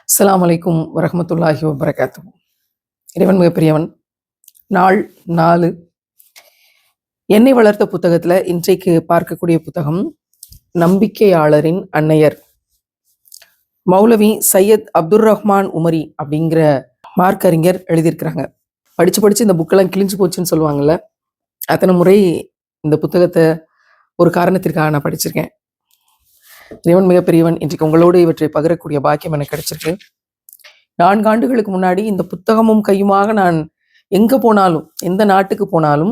அஸ்ஸலாமு அலைக்கும் வரஹ்மத்துல்லாஹி வபரகாத்துஹு. இறைவன் மிகப்பெரியவன். நாள் 4 என்னை வளர்த்த புத்தகத்துல இன்றைக்கு பார்க்கக்கூடிய புத்தகம் நம்பிக்கையாளரின் அன்னையர். மௌலவி சையத் அப்துர் ரஹ்மான் உமரி அப்படிங்கிற மார்க்கறிஞர் எழுதியிருக்கிறாங்க. படிச்சு இந்த புக்கெல்லாம் கிழிஞ்சு போச்சுன்னு சொல்லுவாங்கல்ல, அத்தனை முறை இந்த புத்தகத்தை ஒரு காரணத்திற்காக நான் படிச்சிருக்கேன். இறைவன் மிகப்பெரியவன். இன்றைக்கு உங்களோடு இவற்றை பகிரக்கூடிய பாக்கியம் எனக்கு கிடைச்சிருக்கு. 4 ஆண்டுகளுக்கு முன்னாடி இந்த புத்தகமும் கையுமாக நான் எங்க போனாலும், எந்த நாட்டுக்கு போனாலும்,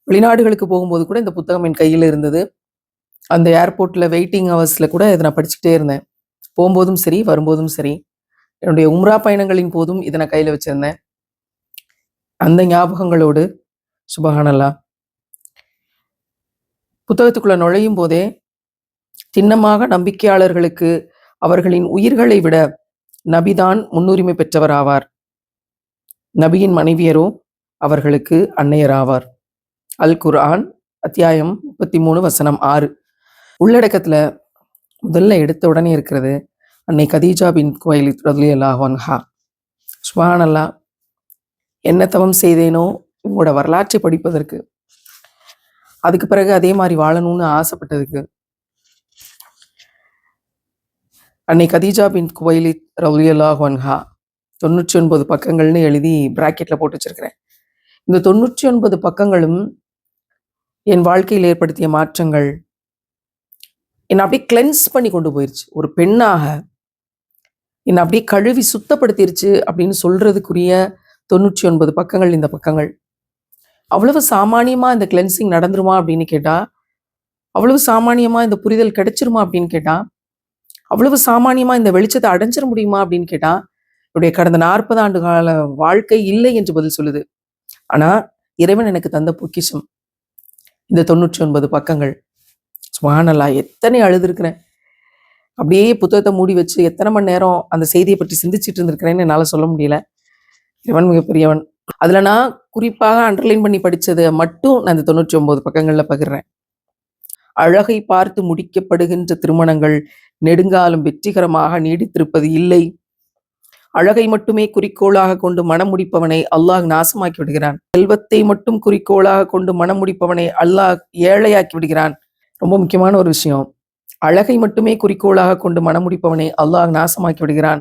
வெளிநாடுகளுக்கு போகும்போது கூட இந்த புத்தகம் என் கையில் இருந்தது. அந்த ஏர்போர்ட்ல வெயிட்டிங் ஹவர்ஸ்ல கூட இதை நான் படிச்சுக்கிட்டே இருந்தேன். போகும்போதும் சரி, வரும்போதும் சரி. என்னுடைய உம்ரா பயணங்களின் போதும் இதை நான் கையில் வச்சிருந்தேன். அந்த ஞாபகங்களோடு சுபஹானல்லாஹ், புத்தகத்துக்குள்ள நுழையும் போதே திண்ணமாக நம்பிக்கையாளர்களுக்கு அவர்களின் உயிர்களை விட நபிதான் முன்னுரிமை பெற்றவர் ஆவார். நபியின் மனைவியரோ அவர்களுக்கு அன்னையர் ஆவார். அல் குர்ஆன் அத்தியாயம் 33 வசனம் 6. உள்ளடக்கத்துல முதல்ல எடுத்த உடனே இருக்கிறது அன்னை கதீஜா பின் குவைலித் ரலியல்லாஹு அன்ஹா. சுப்ஹானல்லாஹ், என்ன தவம் செய்தேனோ உங்களோட வரலாற்றை படிப்பதற்கு, அதுக்கு பிறகு அதே மாதிரி வாழணும்னு ஆசைப்பட்டதுக்கு. அன்னை கதீஜா பின் குவைலித் ரலியல்லாஹு அன்ஹா 99 பக்கங்கள்னு எழுதி பிராக்கெட்ல போட்டு வச்சிருக்கிறேன். இந்த 99 பக்கங்களும் என் வாழ்க்கையில் ஏற்படுத்திய மாற்றங்கள் என்னை அப்படியே கிளென்ஸ் பண்ணி கொண்டு போயிருச்சு. ஒரு பெண்ணாக என்னை அப்படியே கழுவி சுத்தப்படுத்திருச்சு அப்படின்னு சொல்றதுக்குரிய 99 பக்கங்கள் இந்த பக்கங்கள். அவ்வளவு சாமானியமா இந்த கிளென்சிங் நடந்துருமா அப்படின்னு கேட்டா, அவ்வளவு சாமானியமா இந்த புரிதல் கிடைச்சிருமா அப்படின்னு கேட்டா, அவ்வளவு சாமானியமா இந்த வெளிச்சத்தை அடைஞ்சிட முடியுமா அப்படின்னு கேட்டா, என்னுடைய கடந்த 40 ஆண்டு கால வாழ்க்கை இல்லை என்று பதில் சொல்லுது. ஆனா இறைவன் எனக்கு தந்த பொக்கிஷம் இந்த 99 பக்கங்கள். சுப்ஹானல்லாஹ், எத்தனை அழுதுருக்கிறேன். அப்படியே புத்தகத்தை மூடி வச்சு எத்தனை மணி நேரம் அந்த செய்தியை பற்றி சிந்திச்சுட்டு இருந்திருக்கிறேன்னு என்னால் சொல்ல முடியல. இறைவன் மிகப்பெரியவன். அதுல நான் குறிப்பாக அண்டர்லைன் பண்ணி படிச்சதை மட்டும் நான் இந்த 99 பக்கங்கள்ல பகிர்றேன். அழகை பார்த்து முடிக்கப்படுகின்ற திருமணங்கள் நெடுங்காலம் வெற்றிகரமாக நீடித்திருப்பது இல்லை. அழகை மட்டுமே குறிக்கோளாக கொண்டு மனம் முடிப்பவனை அல்லாஹ் நாசமாக்கி விடுகிறான். செல்வத்தை மட்டும் குறிக்கோளாக கொண்டு மனம் முடிப்பவனை அல்லாஹ் ஏழையாக்கி விடுகிறான். ரொம்ப முக்கியமான ஒரு விஷயம். அழகை மட்டுமே குறிக்கோளாக கொண்டு மனம் முடிப்பவனை அல்லாஹ் நாசமாக்கி விடுகிறான்.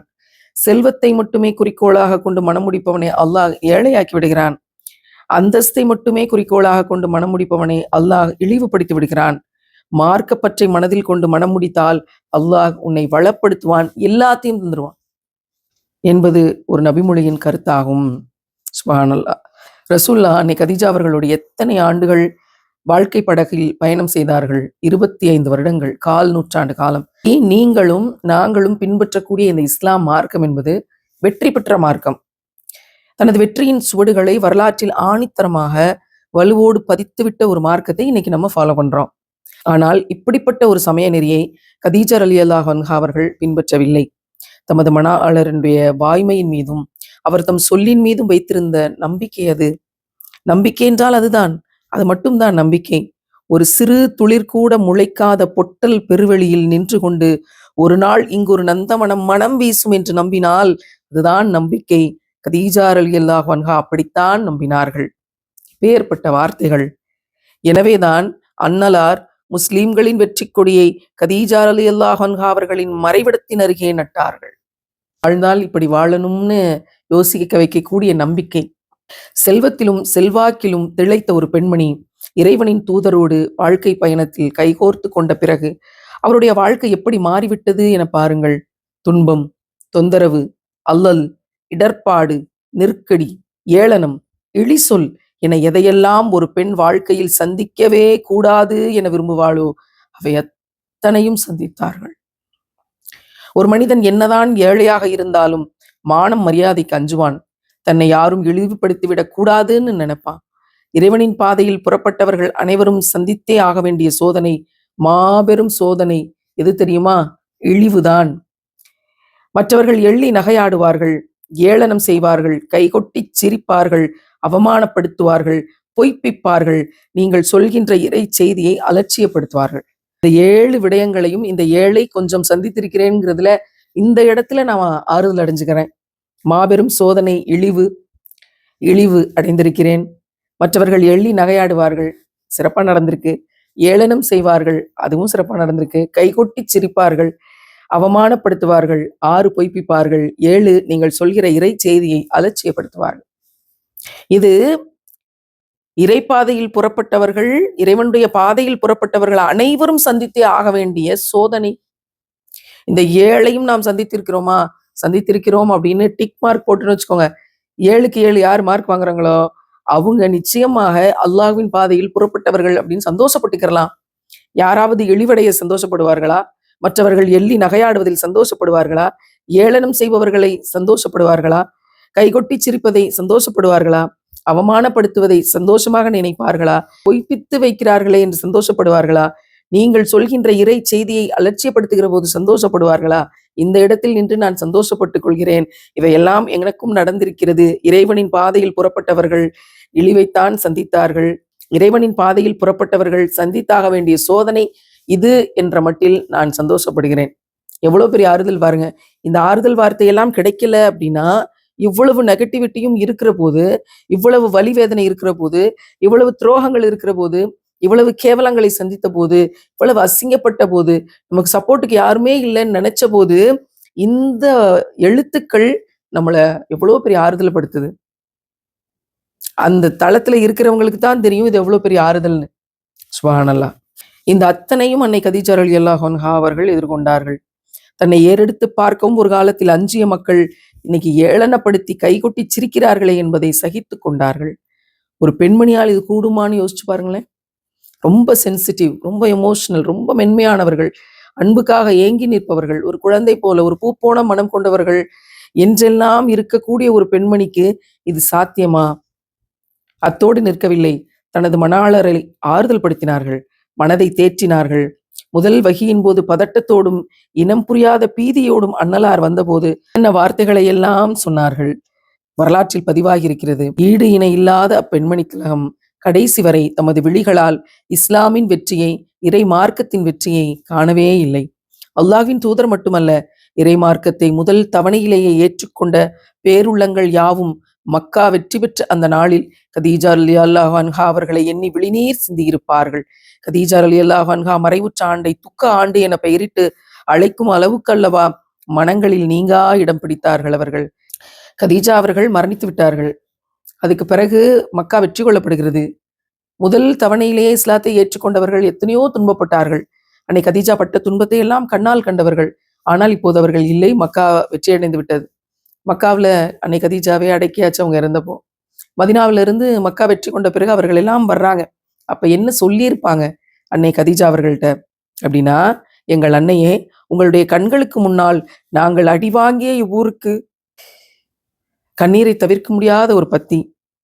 செல்வத்தை மட்டுமே குறிக்கோளாக கொண்டு மனம் முடிப்பவனை அல்லாஹ் ஏழையாக்கி விடுகிறான். அந்தஸ்தை மட்டுமே குறிக்கோளாக கொண்டு மனம் முடிப்பவனை அல்லாஹ் இழிவுபடுத்தி விடுகிறான். மார்க்கப்பற்றை மனதில் கொண்டு மனம் முடித்தால் அல்லாஹ் உன்னை வளப்படுத்துவான், எல்லாத்தையும் தந்துருவான் என்பது ஒரு நபிமொழியின் கருத்தாகும். சுப்ஹானல்லாஹ். ரசூலுல்லாஹ் அன்னை கதீஜா அவர்களுடைய எத்தனை ஆண்டுகள் வாழ்க்கை படகில் பயணம் செய்தார்கள்? 25 வருடங்கள், 1/4 நூற்றாண்டு காலம். நீங்களும் நாங்களும் பின்பற்றக்கூடிய இந்த இஸ்லாம் மார்க்கம் என்பது வெற்றி பெற்ற மார்க்கம். தனது வெற்றியின் சுவடுகளை வரலாற்றில் ஆணித்தரமாக வலுவோடு பதித்துவிட்ட ஒரு மார்க்கத்தை இன்னைக்கு நம்ம ஃபாலோ பண்றோம். ஆனால் இப்படிப்பட்ட ஒரு சமய நெறியை கதீஜா ரலியல்லாஹு அன்ஹா அவர்கள் பின்பற்றவில்லை. தமது மணாளருடைய வாய்மையின் மீதும் அவர் தம் சொல்லின் மீதும் வைத்திருந்த நம்பிக்கை அது. நம்பிக்கை என்றால் அதுதான், அது மட்டும்தான் நம்பிக்கை. ஒரு சிறு துளிர் கூட முளைக்காத பொட்டல் பெருவெளியில் நின்று கொண்டு ஒரு நாள் இங்கொரு நந்தவனம் மனம் வீசும் என்று நம்பினால் அதுதான் நம்பிக்கை. கதீஜா ரலியல்லாஹு அன்ஹா அப்படித்தான் நம்பினார்கள். இப்பேற்பட்ட வார்த்தைகள். எனவேதான் அன்னலார் முஸ்லிம்களின் வெற்றி கொடியை கதீஜா ரலியல்லாஹு அன்ஹா அவர்களின் மறைவிடத்தின் அருகே நட்டார்கள். வாழ்ந்தால் இப்படி வாழணும்னு யோசிக்க வைக்கக்கூடிய நம்பிக்கை. செல்வத்திலும் செல்வாக்கிலும் திளைத்த ஒரு பெண்மணி இறைவனின் தூதரோடு வாழ்க்கை பயணத்தில் கைகோர்த்து கொண்ட பிறகு அவருடைய வாழ்க்கை எப்படி மாறிவிட்டது என பாருங்கள். துன்பம், தொந்தரவு, அல்லல், இடர்பாடு, நெருக்கடி, ஏளனம், இழிசொல் என எதையெல்லாம் ஒரு பெண் வாழ்க்கையில் சந்திக்கவே கூடாது என விரும்புவாளோ அவை அத்தனையும் சந்தித்தார்கள். ஒரு மனிதன் என்னதான் ஏழையாக இருந்தாலும் மானம் மரியாதைக்கு அஞ்சுவான். தன்னை யாரும் இழிவுபடுத்திவிடக் கூடாதுன்னு நினைப்பான். இறைவனின் பாதையில் புறப்பட்டவர்கள் அனைவரும் சந்தித்தே ஆக வேண்டிய சோதனை, மாபெரும் சோதனை எது தெரியுமா? இழிவுதான். மற்றவர்கள் எள்ளி நகையாடுவார்கள், ஏளனம் செய்வார்கள், கைகொட்டி சிரிப்பார்கள், அவமானப்படுத்துவார்கள், பொய்ப்பிப்பார்கள், நீங்கள் சொல்கின்ற இறை செய்தியை அலட்சியப்படுத்துவார்கள். இந்த 7 விடயங்களையும் இந்த 7ஐ கொஞ்சம் சந்தித்திருக்கிறேங்கிறதுல இந்த இடத்துல நான் ஆறுதல் அடைஞ்சுக்கிறேன். மாபெரும் சோதனை, இழிவு அடைந்திருக்கிறேன். மற்றவர்கள் எள்ளி நகையாடுவார்கள், சிறப்பா நடந்திருக்கு. ஏளனம் செய்வார்கள், அதுவும் சிறப்பா நடந்திருக்கு. கைகொட்டி சிரிப்பார்கள், அவமானப்படுத்துவார்கள், 6 பொய்ப்பிப்பார்கள், 7 நீங்கள் சொல்கிற இறை செய்தியை அலட்சியப்படுத்துவார்கள். இது இறைப்பாதையில் புறப்பட்டவர்கள், இறைவனுடைய பாதையில் புறப்பட்டவர்கள் அனைவரும் சந்தித்தே ஆக வேண்டிய சோதனை. இந்த 7ஐயும் நாம் சந்தித்திருக்கிறோம் அப்படின்னு டிக் மார்க் போட்டுன்னு வச்சுக்கோங்க. 7க்கு 7 யார் மார்க் வாங்குறாங்களோ அவங்க நிச்சயமாக அல்லாஹ்வின் பாதையில் புறப்பட்டவர்கள் அப்படின்னு சந்தோஷப்பட்டுக்கிறலாம். யாராவது இழிவடைய சந்தோஷப்படுவார்களா? மற்றவர்கள் எள்ளி நகையாடுவதில் சந்தோஷப்படுவார்களா? ஏளனம் செய்பவர்களை சந்தோஷப்படுவார்களா? கைகொட்டி சிரிப்பதை சந்தோஷப்படுவார்களா? அவமானப்படுத்துவதை சந்தோஷமாக நினைப்பார்களா? பொய்ப்பித்து வைக்கிறார்களே என்று சந்தோஷப்படுவார்களா? நீங்கள் சொல்கின்ற இறை செய்தியை அலட்சியப்படுத்துகிற போது சந்தோஷப்படுவார்களா? இந்த இடத்தில் நின்று நான் சந்தோஷப்பட்டுக் கொள்கிறேன். இவையெல்லாம் எனக்கும் நடந்திருக்கிறது. இறைவனின் பாதையில் புறப்பட்டவர்கள் இழிவைத்தான் சந்தித்தார்கள். இறைவனின் பாதையில் புறப்பட்டவர்கள் சந்தித்தாக வேண்டிய சோதனை இது என்ற மட்டில் நான் சந்தோஷப்படுகிறேன். எவ்வளவு பெரிய ஆறுதல் பாருங்க. இந்த ஆறுதல் வார்த்தையெல்லாம் கிடைக்கல அப்படின்னா, இவ்வளவு நெகட்டிவிட்டியும் இருக்கிற போது, இவ்வளவு வலி வேதனை இருக்கிற போது, இவ்வளவு துரோகங்கள் இருக்கிற போது, இவ்வளவு கேவலங்களை சந்தித்த போது, இவ்வளவு அசிங்கப்பட்ட போது, நமக்கு சப்போர்ட்டுக்கு யாருமே இல்லைன்னு நினைச்ச போது, இந்த எழுத்துக்கள் நம்மள எவ்வளவு பெரிய ஆறுதல் படுத்துது. அந்த தளத்துல இருக்கிறவங்களுக்கு தான் தெரியும் இது எவ்வளவு பெரிய ஆறுதல்னு. சுப்ஹானல்லாஹ். இந்த அத்தனையும் அன்னை கதீஜா ரலியல்லாஹு அன்ஹா அவர்கள் எதிர்கொண்டார்கள். தன்னை ஏறெடுத்து பார்க்கவும் ஒரு காலத்தில் அஞ்சிய மக்கள் இன்னைக்கு ஏளனப்படுத்தி கைகொட்டி சிரிக்கிறார்களே என்பதை சகித்து கொண்டார்கள். ஒரு பெண்மணியால் இது கூடுமான்னு யோசிச்சு பாருங்களேன். ரொம்ப சென்சிட்டிவ், ரொம்ப எமோஷனல், ரொம்ப மென்மையானவர்கள், அன்புக்காக ஏங்கி நிற்பவர்கள், ஒரு குழந்தை போல, ஒரு பூ போன மனம் கொண்டவர்கள் என்றெல்லாம் இருக்கக்கூடிய ஒரு பெண்மணிக்கு இது சாத்தியமா? அத்தோடு நிற்கவில்லை, தனது மணாளரை ஆறுதல் படுத்தினார்கள், மனதை தேற்றினார்கள். முதல் வகியின் போது பதட்டத்தோடும் இனம் புரியாத பீதியோடும் அன்னலார் வந்தபோது என்ன வார்த்தைகளை எல்லாம் சொன்னார்கள். வரலாற்றில் பதிவாகி இருக்கிறது. ஈடு இணை இல்லாத அப்பெண்மணி திலகம் கடைசி வரை தமது விழிகளால் இஸ்லாமின் வெற்றியை, இறை மார்க்கத்தின் வெற்றியை காணவே இல்லை. அல்லாஹ்வின் தூதர் மட்டுமல்ல, இறை மார்க்கத்தை முதல் தவணையிலேயே ஏற்றுக்கொண்ட பேருள்ளங்கள் யாவும் மக்கா வெற்றி பெற்ற அந்த நாளில் கதீஜா ரலியல்லாஹு அன்ஹா அவர்களை எண்ணி விழிநீர் சிந்தியிருப்பார்கள். கதீஜா ரலியல்லாஹு அன்ஹா மறைவுற்ற ஆண்டை துக்க ஆண்டு என பெயரிட்டு அழைக்கும் அளவுக்கு அல்லவா மனங்களில் நீங்கா இடம் பிடித்தார்கள் அவர்கள். கதீஜா அவர்கள் மரணித்து விட்டார்கள். அதுக்கு பிறகு மக்கா வெற்றி கொள்ளப்படுகிறது. முதல் தவணையிலேயே இஸ்லாத்தை ஏற்றுக்கொண்டவர்கள் எத்தனையோ துன்பப்பட்டார்கள். அன்னை கதீஜா பட்ட துன்பத்தை எல்லாம் கண்ணால் கண்டவர்கள். ஆனால் இப்போது அவர்கள் இல்லை, மக்கா வெற்றி அடைந்து விட்டது. மக்காவில் அன்னை கதீஜாவே அடக்கியாச்சு அவங்க இருந்தப்போ. மதினாவில இருந்து மக்கா வெற்றி கொண்ட பிறகு அவர்கள் எல்லாம் வர்றாங்க. அப்ப என்ன சொல்லியிருப்பாங்க அன்னை கதீஜா அவர்கள்ட்ட அப்படின்னா, எங்கள் அன்னையே, உங்களுடைய கண்களுக்கு முன்னால் நாங்கள் அடிவாங்கிய இவ்வூருக்கு கண்ணீரை தவிர்க்க முடியாத ஒரு பத்தி.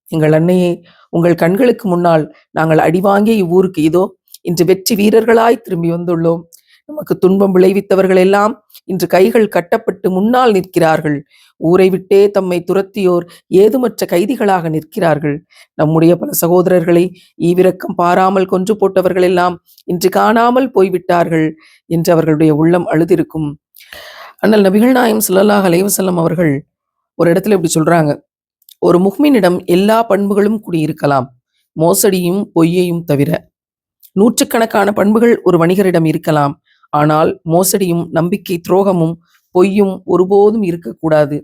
எங்கள் அன்னையே, உங்கள் கண்களுக்கு முன்னால் நாங்கள் அடிவாங்கிய இவ்வூருக்கு இதோ இன்று வெற்றி வீரர்களாய் திரும்பி வந்துள்ளோம். நமக்கு துன்பம் விளைவித்தவர்கள் எல்லாம் இன்று கைகள் கட்டப்பட்டு முன்னால் நிற்கிறார்கள். ஊரை விட்டே தம்மை துரத்தியோர் ஏதுமற்ற கைதிகளாக நிற்கிறார்கள். நம்முடைய பல சகோதரர்களை ஈவிரக்கம் பாராமல் கொன்று போட்டவர்கள் எல்லாம் இன்று காணாமல் போய்விட்டார்கள் என்று அவர்களுடைய உள்ளம் அழுதிருக்கும். அண்ணல் நபிகள் நாயகம் ஸல்லல்லாஹு அலைஹி வஸல்லம் அவர்கள் ஒரு இடத்துல இப்படி சொல்றாங்க, ஒரு முஃமினிடம் எல்லா பண்புகளும் கூடியிருக்கலாம், மோசடியும் பொய்யையும் தவிர. நூற்றுக்கணக்கான பண்புகள் ஒரு வணிகரிடம் இருக்கலாம், ஆனால் மோசடியும் நம்பிக்கை துரோகமும் பொய்யும் ஒருபோதும் இருக்கக்கூடாது.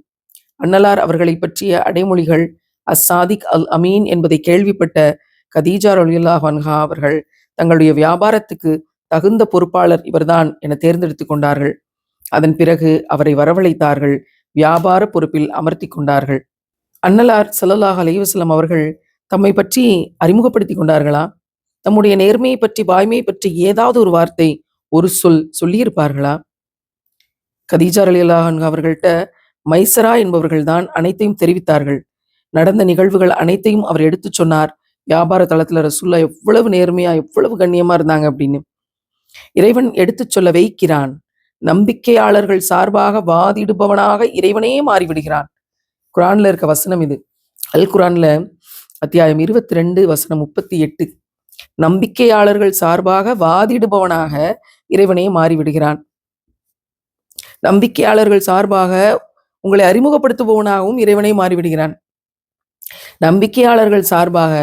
அன்னலார் அவர்களை பற்றிய அடைமொழிகள் அஸ்ஸாதிக் அல் அமீன் என்பதை கேள்விப்பட்ட கதீஜா ரலியல்லாஹு அன்ஹா அவர்கள் தங்களுடைய வியாபாரத்துக்கு தகுந்த பொறுப்பாளர் இவர்தான் என தேர்ந்தெடுத்து கொண்டார்கள். அதன் பிறகு அவரை வரவழைத்தார்கள், வியாபார பொறுப்பில் அமர்த்தி கொண்டார்கள். அன்னலார் ஸல்லல்லாஹு அலைஹி வஸல்லம் அவர்கள் தம்மை பற்றி அறிமுகப்படுத்தி கொண்டார்களா? தம்முடைய நேர்மையை பற்றி, வாய்மையை பற்றி ஏதாவது ஒரு வார்த்தை, ஒரு சொல் சொல்லியிருப்பார்களா? கதீஜா ரலியல்லாஹு அன்ஹா அவர்கள்ட்ட மைசரா என்பவர்கள் தான் அனைத்தையும் தெரிவித்தார்கள். நடந்த நிகழ்வுகள் அனைத்தையும் அவர் எடுத்து சொன்னார். வியாபார தளத்துல ரசூலுல்லாஹ் எவ்வளவு நேர்மையா, எவ்வளவு கண்ணியமா இருந்தாங்க அப்படின்னு. இறைவன் எடுத்து சொல்ல வைக்கிறான். நம்பிக்கையாளர்கள் சார்பாக வாதிடுபவனாக இறைவனே மாறிவிடுகிறான். குரான்ல இருக்க வசனம் இது. அல் குரான்ல அத்தியாயம் 22 வசனம் 38. நம்பிக்கையாளர்கள் சார்பாக வாதிடுபவனாக இறைவனே மாறிவிடுகிறான். நம்பிக்கையாளர்கள் சார்பாக உங்களை அறிமுகப்படுத்துபவனாகவும் இறைவனை மாறிவிடுகிறான். நம்பிக்கையாளர்கள் சார்பாக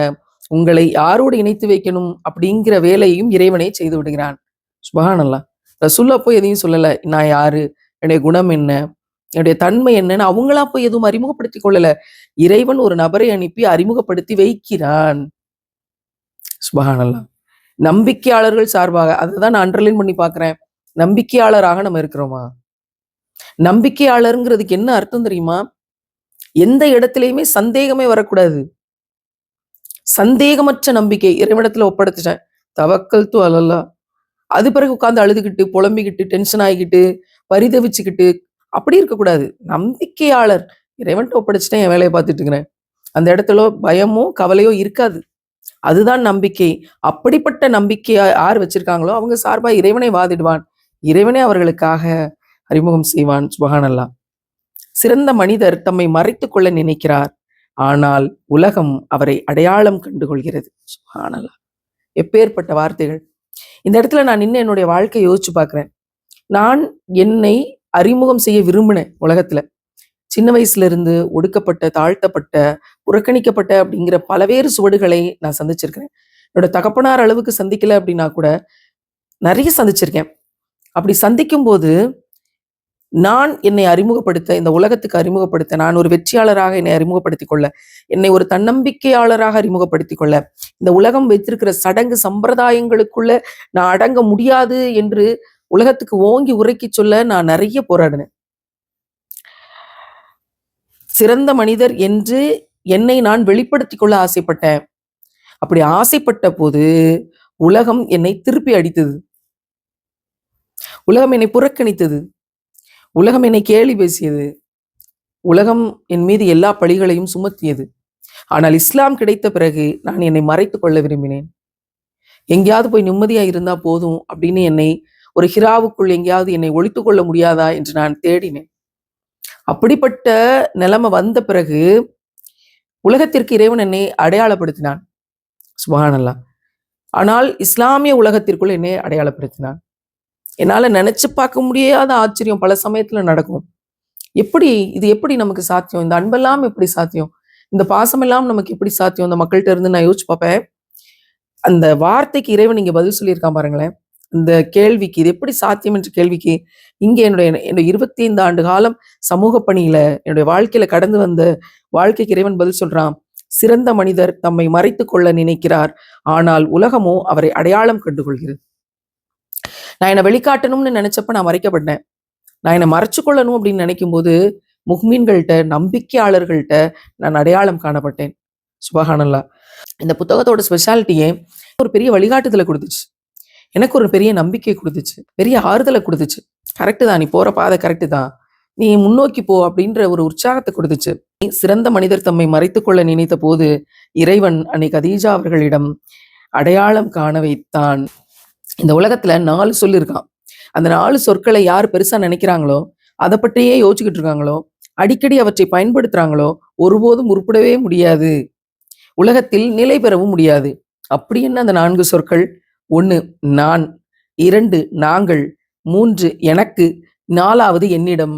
உங்களை யாரோடு இணைத்து வைக்கணும் அப்படிங்கிற வேலையையும் இறைவனை செய்து விடுகிறான். சுப்ஹானல்லாஹ். ரசூல்லா போய் எதையும் சொல்லல, நான் யாரு, என்னுடைய குணம் என்ன, என்னுடைய தன்மை என்னன்னு அவங்களா போய் எதுவும் அறிமுகப்படுத்தி கொள்ளல. இறைவன் ஒரு நபரை அனுப்பி அறிமுகப்படுத்தி வைக்கிறான். சுப்ஹானல்லாஹ். நம்பிக்கையாளர்கள் சார்பாக, அதுதான் நான் அண்டர்லைன் பண்ணி பார்க்கிறேன். நம்பிக்கையாளராக நம்ம இருக்கிறோமா? நம்பிக்கையாளருங்கிறதுக்கு என்ன அர்த்தம் தெரியுமா? எந்த இடத்துலயுமே சந்தேகமே வரக்கூடாது. சந்தேகமற்ற நம்பிக்கை. இறைவனிடத்துல ஒப்படைச்சிட்டேன், தவக்கல் து அலல்லா. அது பிறகு உட்கார்ந்து அழுதுகிட்டு, புலம்பிக்கிட்டு, டென்ஷன் ஆகிக்கிட்டு, பரிதவிச்சுக்கிட்டு அப்படி இருக்கக்கூடாது. நம்பிக்கையாளர். இறைவன்ட்ட ஒப்படைச்சிட்டேன், என் வேலையை பார்த்துட்டு இருக்கிறேன். அந்த இடத்துல பயமோ கவலையோ இருக்காது. அதுதான் நம்பிக்கை. அப்படிப்பட்ட நம்பிக்கையை யார் வச்சிருக்காங்களோ அவங்க சார்பா இறைவனை வாதிடுவான். இறைவனே அவர்களுக்காக அறிமுகம் செய்வான். சுப்ஹானல்லாஹ். சிறந்த மனிதர் தம்மை மறைத்துக் கொள்ள நினைக்கிறார், ஆனால் உலகம் அவரை அடையாளம் கண்டுகொள்கிறது. சுப்ஹானல்லாஹ். எப்பேற்பட்ட வார்த்தைகள்! இந்த இடத்துல நான் நின்று என்னுடைய வாழ்க்கையை யோசிச்சு பார்க்கிறேன். நான் என்னை அறிமுகம் செய்ய விரும்பினேன் உலகத்துல. சின்ன வயசுல இருந்து ஒடுக்கப்பட்ட, தாழ்த்தப்பட்ட, புறக்கணிக்கப்பட்ட அப்படிங்கிற பலவேறு சுவடுகளை நான் சந்திச்சிருக்கிறேன். என்னோட தகப்பனார் அளவுக்கு சந்திக்கல அப்படின்னா கூட நிறைய சந்திச்சிருக்கேன். அப்படி சந்திக்கும் போது நான் என்னை அறிமுகப்படுத்த, இந்த உலகத்துக்கு அறிமுகப்படுத்த, நான் ஒரு வெற்றியாளராக என்னை அறிமுகப்படுத்திக் கொள்ள, என்னை ஒரு தன்னம்பிக்கையாளராக அறிமுகப்படுத்திக் கொள்ள, இந்த உலகம் வைத்திருக்கிற சடங்கு சம்பிரதாயங்களுக்குள்ள நான் அடங்க முடியாது என்று உலகத்துக்கு ஓங்கி உரைக்கி சொல்ல நான் நிறைய போராடினேன். சிறந்த மனிதர் என்று என்னை நான் வெளிப்படுத்திக் கொள்ள ஆசைப்பட்டேன். அப்படி ஆசைப்பட்ட போது உலகம் என்னை திருப்பி அடித்தது. உலகம் என்னை புறக்கணித்தது. உலகம் என்னை கேலி பேசியது. உலகம் என் மீது எல்லா பழிகளையும் சுமத்தியது. ஆனால் இஸ்லாம் கிடைத்த பிறகு நான் என்னை மறைத்துக் கொள்ள விரும்பினேன். எங்கேயாவது போய் நிம்மதியா இருந்தா போதும் அப்படின்னு என்னை ஒரு ஹிராவுக்குள் எங்கேயாவது என்னை ஒழித்துக் கொள்ள முடியாதா என்று நான் தேடினேன். அப்படிப்பட்ட நிலைமை வந்த பிறகு உலகத்திற்கு இறைவன் என்னை அடையாளப்படுத்தினான். சுப்ஹானல்லாஹ். ஆனால் இஸ்லாமிய உலகத்திற்குள் என்னை அடையாளப்படுத்தினான். என்னால நினைச்சு பார்க்க முடியாத ஆச்சரியம் பல சமயத்துல நடக்கும். இது எப்படி நமக்கு சாத்தியம்? இந்த அன்பெல்லாம் எப்படி சாத்தியம்? இந்த பாசமெல்லாம் நமக்கு எப்படி சாத்தியம்? இந்த மக்கள்கிட்ட இருந்து நான் யோசிச்சு பார்ப்பேன். அந்த வார்த்தைக்கு இறைவன் இங்க பதில் சொல்லியிருக்கான் பாருங்களேன். இந்த கேள்விக்கு, இது எப்படி சாத்தியம் என்ற கேள்விக்கு இங்க என்னுடைய 25 ஆண்டு காலம் சமூக பணியில என்னுடைய வாழ்க்கையில கடந்து வந்த வாழ்க்கைக்கு இறைவன் பதில் சொல்றான். சிறந்த மனிதர் தம்மை மறைத்துக் கொள்ள நினைக்கிறார், ஆனால் உலகமோ அவரை அடையாளம் கண்டுகொள்கிறது. நான் என்னை வெளிக்காட்டணும்னு நினைச்சப்ப நான் மறைக்கப்பட்டேன். நான் என்னை மறைச்சு கொள்ளணும் அப்படின்னு நினைக்கும் போது முஹ்மீன்கள்ட்ட, நம்பிக்கையாளர்கள்ட்ட நான் அடையாளம் காணப்பட்டேன். சுப்ஹானல்லாஹ். இந்த புத்தகத்தோட ஸ்பெஷாலிட்டியே ஒரு பெரிய வழிகாட்டுதலை கொடுத்துச்சு. எனக்கு ஒரு பெரிய நம்பிக்கை கொடுத்துச்சு, பெரிய ஆறுதலை கொடுத்துச்சு. கரெக்டு தான், நீ போற பாதை கரெக்டு தான், நீ முன்னோக்கி போ அப்படின்ற ஒரு உற்சாகத்தை கொடுத்துச்சு. சிறந்த மனிதர் தம்மை மறைத்துக் கொள்ள நினைத்த போது இறைவன் அன்னை கதீஜா அவர்களிடம் அடையாளம் காண வைத்தான். இந்த உலகத்துல 4 சொல் இருக்கான். அந்த 4 சொற்களை யார் பெருசா நினைக்கிறாங்களோ, அதை பற்றியே யோசிச்சுக்கிட்டு இருக்காங்களோ, அடிக்கடி அவற்றை பயன்படுத்துறாங்களோ, ஒருபோதும் உருப்படவே முடியாது, உலகத்தில் நிலை பெறவும் முடியாது. அப்படி என்ன அந்த 4 சொற்கள்? 1 நான், 2 நாங்கள், 3 எனக்கு, 4வது என்னிடம்.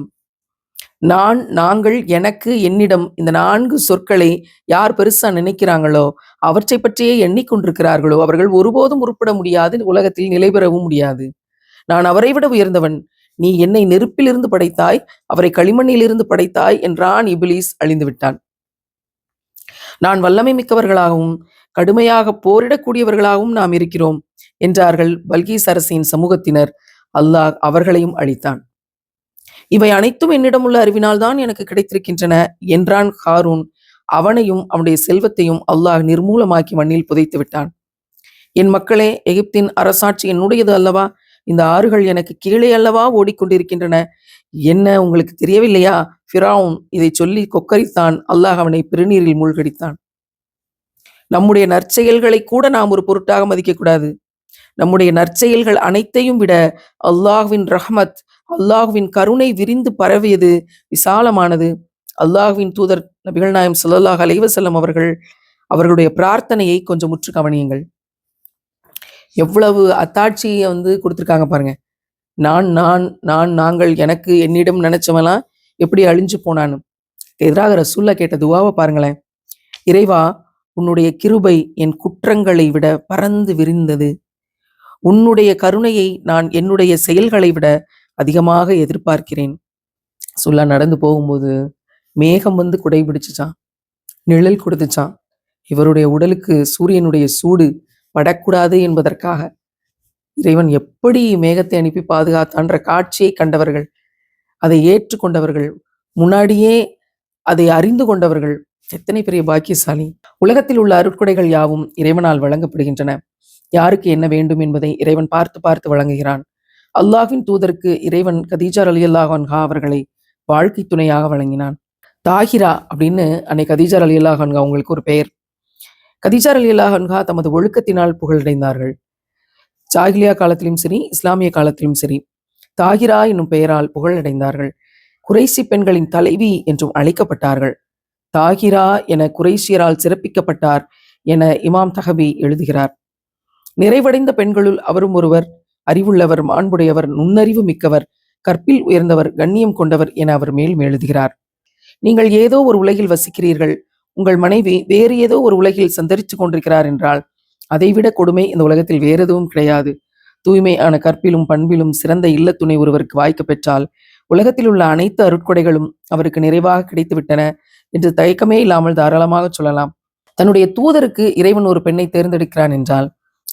நான், நாங்கள், எனக்கு, என்னிடம், இந்த 4 சொற்களை யார் பெருசா நினைக்கிறாங்களோ, அவற்றை பற்றியே எண்ணிக்கொண்டிருக்கிறார்களோ, அவர்கள் ஒருபோதும் உருப்பட முடியாது, உலகத்தில் நிலை பெறவும் முடியாது. நான் அவரை விட உயர்ந்தவன், நீ என்னை நெருப்பிலிருந்து படைத்தாய், அவரை களிமண்ணிலிருந்து படைத்தாய் என்றான் இபிலிஸ். அழிந்து விட்டான். நான் வல்லமை மிக்கவர்களாகவும் கடுமையாக போரிடக்கூடியவர்களாகவும் நாம் இருக்கிறோம் என்றார்கள் பல்கீஸ் அரசின் சமூகத்தினர். அல்லாஹ் அவர்களையும் அழித்தான். இவை அனைத்தும் என்னிடம் உள்ள அறிவினால் தான் எனக்கு கிடைத்திருக்கின்றன என்றான் ஹாரூன். அவனையும் அவனுடைய செல்வத்தையும் அல்லாஹ் நிர்மூலமாக்கி மண்ணில் புதைத்து விட்டான். என் மக்களே, எகிப்தின் அரசாட்சி என்னுடையது அல்லவா? இந்த ஆறுகள் எனக்கு கீழே அல்லவா ஓடிக்கொண்டிருக்கின்றன. என்ன உங்களுக்கு தெரியவில்லையா? ஃபிரௌன் இதை சொல்லி கொக்கரித்தான். அல்லாஹ் அவனை பெருநீரில் மூழ்கடித்தான். நம்முடைய நற்செயல்களை கூட நாம் ஒரு பொருட்டாக மதிக்கக்கூடாது. நம்முடைய நற்செயல்கள் அனைத்தையும் விட அல்லாஹ்வின் ரஹ்மத், அல்லாஹ்வின் கருணை விரிந்து பரவியது, விசாலமானது. அல்லாஹ்வின் தூதர் நபிகள் நாயகம் ஸல்லல்லாஹு அலைஹி வஸல்லம் அவர்களுடைய பிரார்த்தனையை கொஞ்சம் முற்று கவனியுங்கள். எவ்வளவு அத்தாட்சியை கொடுத்திருக்காங்க பாருங்க. நான் நான் நான் நாங்கள் எனக்கு என்னிடம் நினைச்சவெல்லாம் எப்படி அழிஞ்சு போனான்னு எதிராக ரசூல்லா கேட்ட துவாவை பாருங்களேன். இறைவா, உன்னுடைய கிருபை என் குற்றங்களை விட பறந்து விரிந்தது. உன்னுடைய கருணையை நான் என்னுடைய செயல்களை விட அதிகமாக எதிர்பார்க்கிறேன். ரசூல்லா நடந்து போகும்போது மேகம் வந்து குடை பிடிச்சுச்சான், நிழல் கொடுத்துச்சான். இவருடைய உடலுக்கு சூரியனுடைய சூடு படக்கூடாது என்பதற்காக இறைவன் எப்படி மேகத்தை அனுப்பி பாதுகாத்தான்ற காட்சியை கண்டவர்கள், அதை ஏற்றுக்கொண்டவர்கள், முன்னாடியே அதை அறிந்து கொண்டவர்கள் எத்தனை பெரிய பாக்கியசாலி. உலகத்தில் உள்ள அருட்கொடைகள் யாவும் இறைவனால் வழங்கப்படுகின்றன. யாருக்கு என்ன வேண்டும் என்பதை இறைவன் பார்த்து பார்த்து வழங்குகிறான். அல்லாஹ்வின் தூதருக்கு இறைவன் கதீஜா ரலியல்லாஹு அன்ஹா அவர்களை வாழ்க்கை துணையாக வழங்கினான். தாஹிரா அப்படின்னு அன்னை கதீஜா ரலியல்லாஹு அன்ஹா அவங்களுக்கு ஒரு பெயர். கதீஜா ரலியல்லாஹு அன்ஹா தமது ஒழுக்கத்தினால் புகழடைந்தார்கள். ஜாகிலியா காலத்திலும் சரி, இஸ்லாமிய காலத்திலும் சரி, தாகிரா என்னும் பெயரால் புகழடைந்தார்கள். குறைசி பெண்களின் தலைவி என்றும் அழைக்கப்பட்டார்கள். தாகிரா என குறைசியரால் சிறப்பிக்கப்பட்டார் என இமாம் தஹபி எழுதுகிறார். நிறைவடைந்த பெண்களுள் அவரும் ஒருவர். அறிவுள்ளவர், மாண்புடையவர், நுண்ணறிவு மிக்கவர், கற்பில் உயர்ந்தவர், கண்ணியம் கொண்டவர் என அவர் மேலும் எழுதுகிறார். நீங்கள் ஏதோ ஒரு உலகில் வசிக்கிறீர்கள், உங்கள் மனைவி வேறு ஏதோ ஒரு உலகில் சந்தரித்து கொண்டிருக்கிறார் என்றால் அதைவிட கொடுமை இந்த உலகத்தில் வேறு எதுவும் கிடையாது. தூய்மையான கற்பிலும் பண்பிலும் சிறந்த இல்ல துணை ஒருவருக்கு வாய்க்க பெற்றால் உலகத்தில் உள்ள அனைத்து அருட்கொடைகளும் அவருக்கு நிறைவாக கிடைத்துவிட்டன என்று தயக்கமே இல்லாமல் தாராளமாக சொல்லலாம். தன்னுடைய தூதருக்கு இறைவன் ஒரு பெண்ணை தேர்ந்தெடுக்கிறான் என்றால்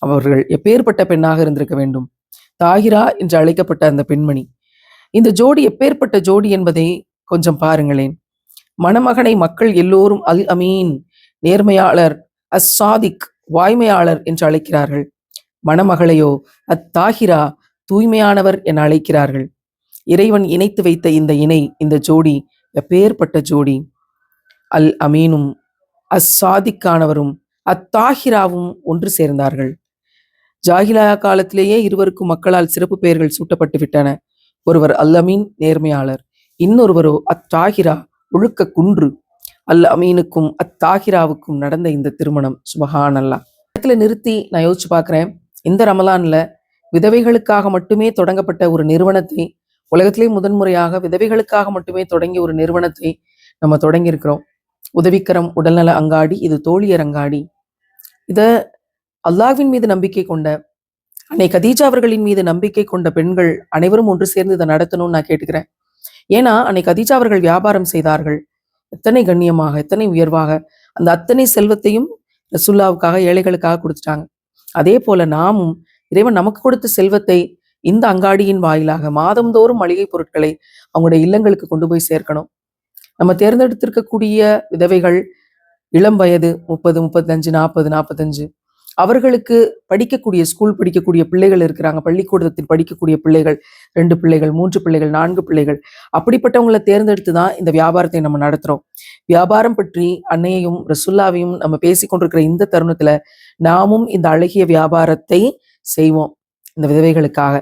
அவர்கள் எப்பேற்பட்ட பெண்ணாக இருந்திருக்க வேண்டும். தாகிரா என்று அழைக்கப்பட்ட அந்த பெண்மணி, இந்த ஜோடி எப்பேற்பட்ட ஜோடி என்பதை கொஞ்சம் பாருங்களேன். மணமகனை மக்கள் எல்லோரும் அல் அமீன், நேர்மையாளர், அஸ்ஸாதிக், வாய்மையாளர் என்று அழைக்கிறார்கள். மணமகளையோ அத்தாகிரா, தூய்மையானவர் என அழைக்கிறார்கள். இறைவன் இணைத்து வைத்த இந்த இணை, இந்த ஜோடி எப்பேற்பட்ட ஜோடி. அல் அமீனும் அஸ்ஸாதிக்கானவரும் அத்தாகிராவும் ஒன்று சேர்ந்தார்கள். ஜாகிலா காலத்திலேயே இருவருக்கும் மக்களால் சிறப்பு பெயர்கள் சூட்டப்பட்டு விட்டன. ஒருவர் அல் அமீன், நேர்மையாளர், இன்னொருவரோ அத்தாகிரா, ஒழுக்க குன்று. அல் அமீனுக்கும் அத்தாகிராவுக்கும் நடந்த இந்த திருமணம் சுபஹான் அல்லாஹ். இடத்துல நிறுத்தி நான் யோசிச்சு பார்க்குறேன். இந்த ரமலான்ல விதவைகளுக்காக மட்டுமே தொடங்கப்பட்ட ஒரு நிறுவனத்தை, உலகத்திலே முதன்முறையாக விதவைகளுக்காக மட்டுமே தொடங்கிய ஒரு நிறுவனத்தை நம்ம தொடங்கி இருக்கிறோம். உதவிக்கரம் உடல்நல அங்காடி, இது தோழியர் அங்காடி. இத அல்லாஹ்வின் மீது நம்பிக்கை கொண்ட, அன்னை கதீஜா அவர்களின் மீது நம்பிக்கை கொண்ட பெண்கள் அனைவரும் ஒன்று சேர்ந்து இதை நடத்தணும்னு நான் கேட்டுக்கிறேன். ஏன்னா அன்னை கதீஜா அவர்கள் வியாபாரம் செய்தார்கள். எத்தனை கண்ணியமாக, எத்தனை உயர்வாக. அந்த அத்தனை செல்வத்தையும் ரசூல்லாவுக்காக, ஏழைகளுக்காக கொடுத்துட்டாங்க. அதே போல நாமும் இறைவன் நமக்கு கொடுத்த செல்வத்தை இந்த அங்காடியின் வாயிலாக மாதந்தோறும் மளிகை பொருட்களை அவங்களுடைய இல்லங்களுக்கு கொண்டு போய் சேர்க்கணும். நம்ம தேர்ந்தெடுத்திருக்கக்கூடிய விதவைகள் இளம் வயது 30, 35, 40, 45, அவர்களுக்கு படிக்கக்கூடிய, ஸ்கூல் படிக்கக்கூடிய பிள்ளைகள் இருக்கிறாங்க. பள்ளிக்கூடத்தில் படிக்கக்கூடிய பிள்ளைகள், 2 பிள்ளைகள், 3 பிள்ளைகள், 4 பிள்ளைகள், அப்படிப்பட்டவங்களை தேர்ந்தெடுத்து தான் இந்த வியாபாரத்தை நம்ம நடத்துறோம். வியாபாரம் பற்றி அன்னையையும் ரசுல்லாவையும் நம்ம பேசி கொண்டிருக்கிற இந்த தருணத்துல நாமும் இந்த அழகிய வியாபாரத்தை செய்வோம் இந்த விதவைகளுக்காக.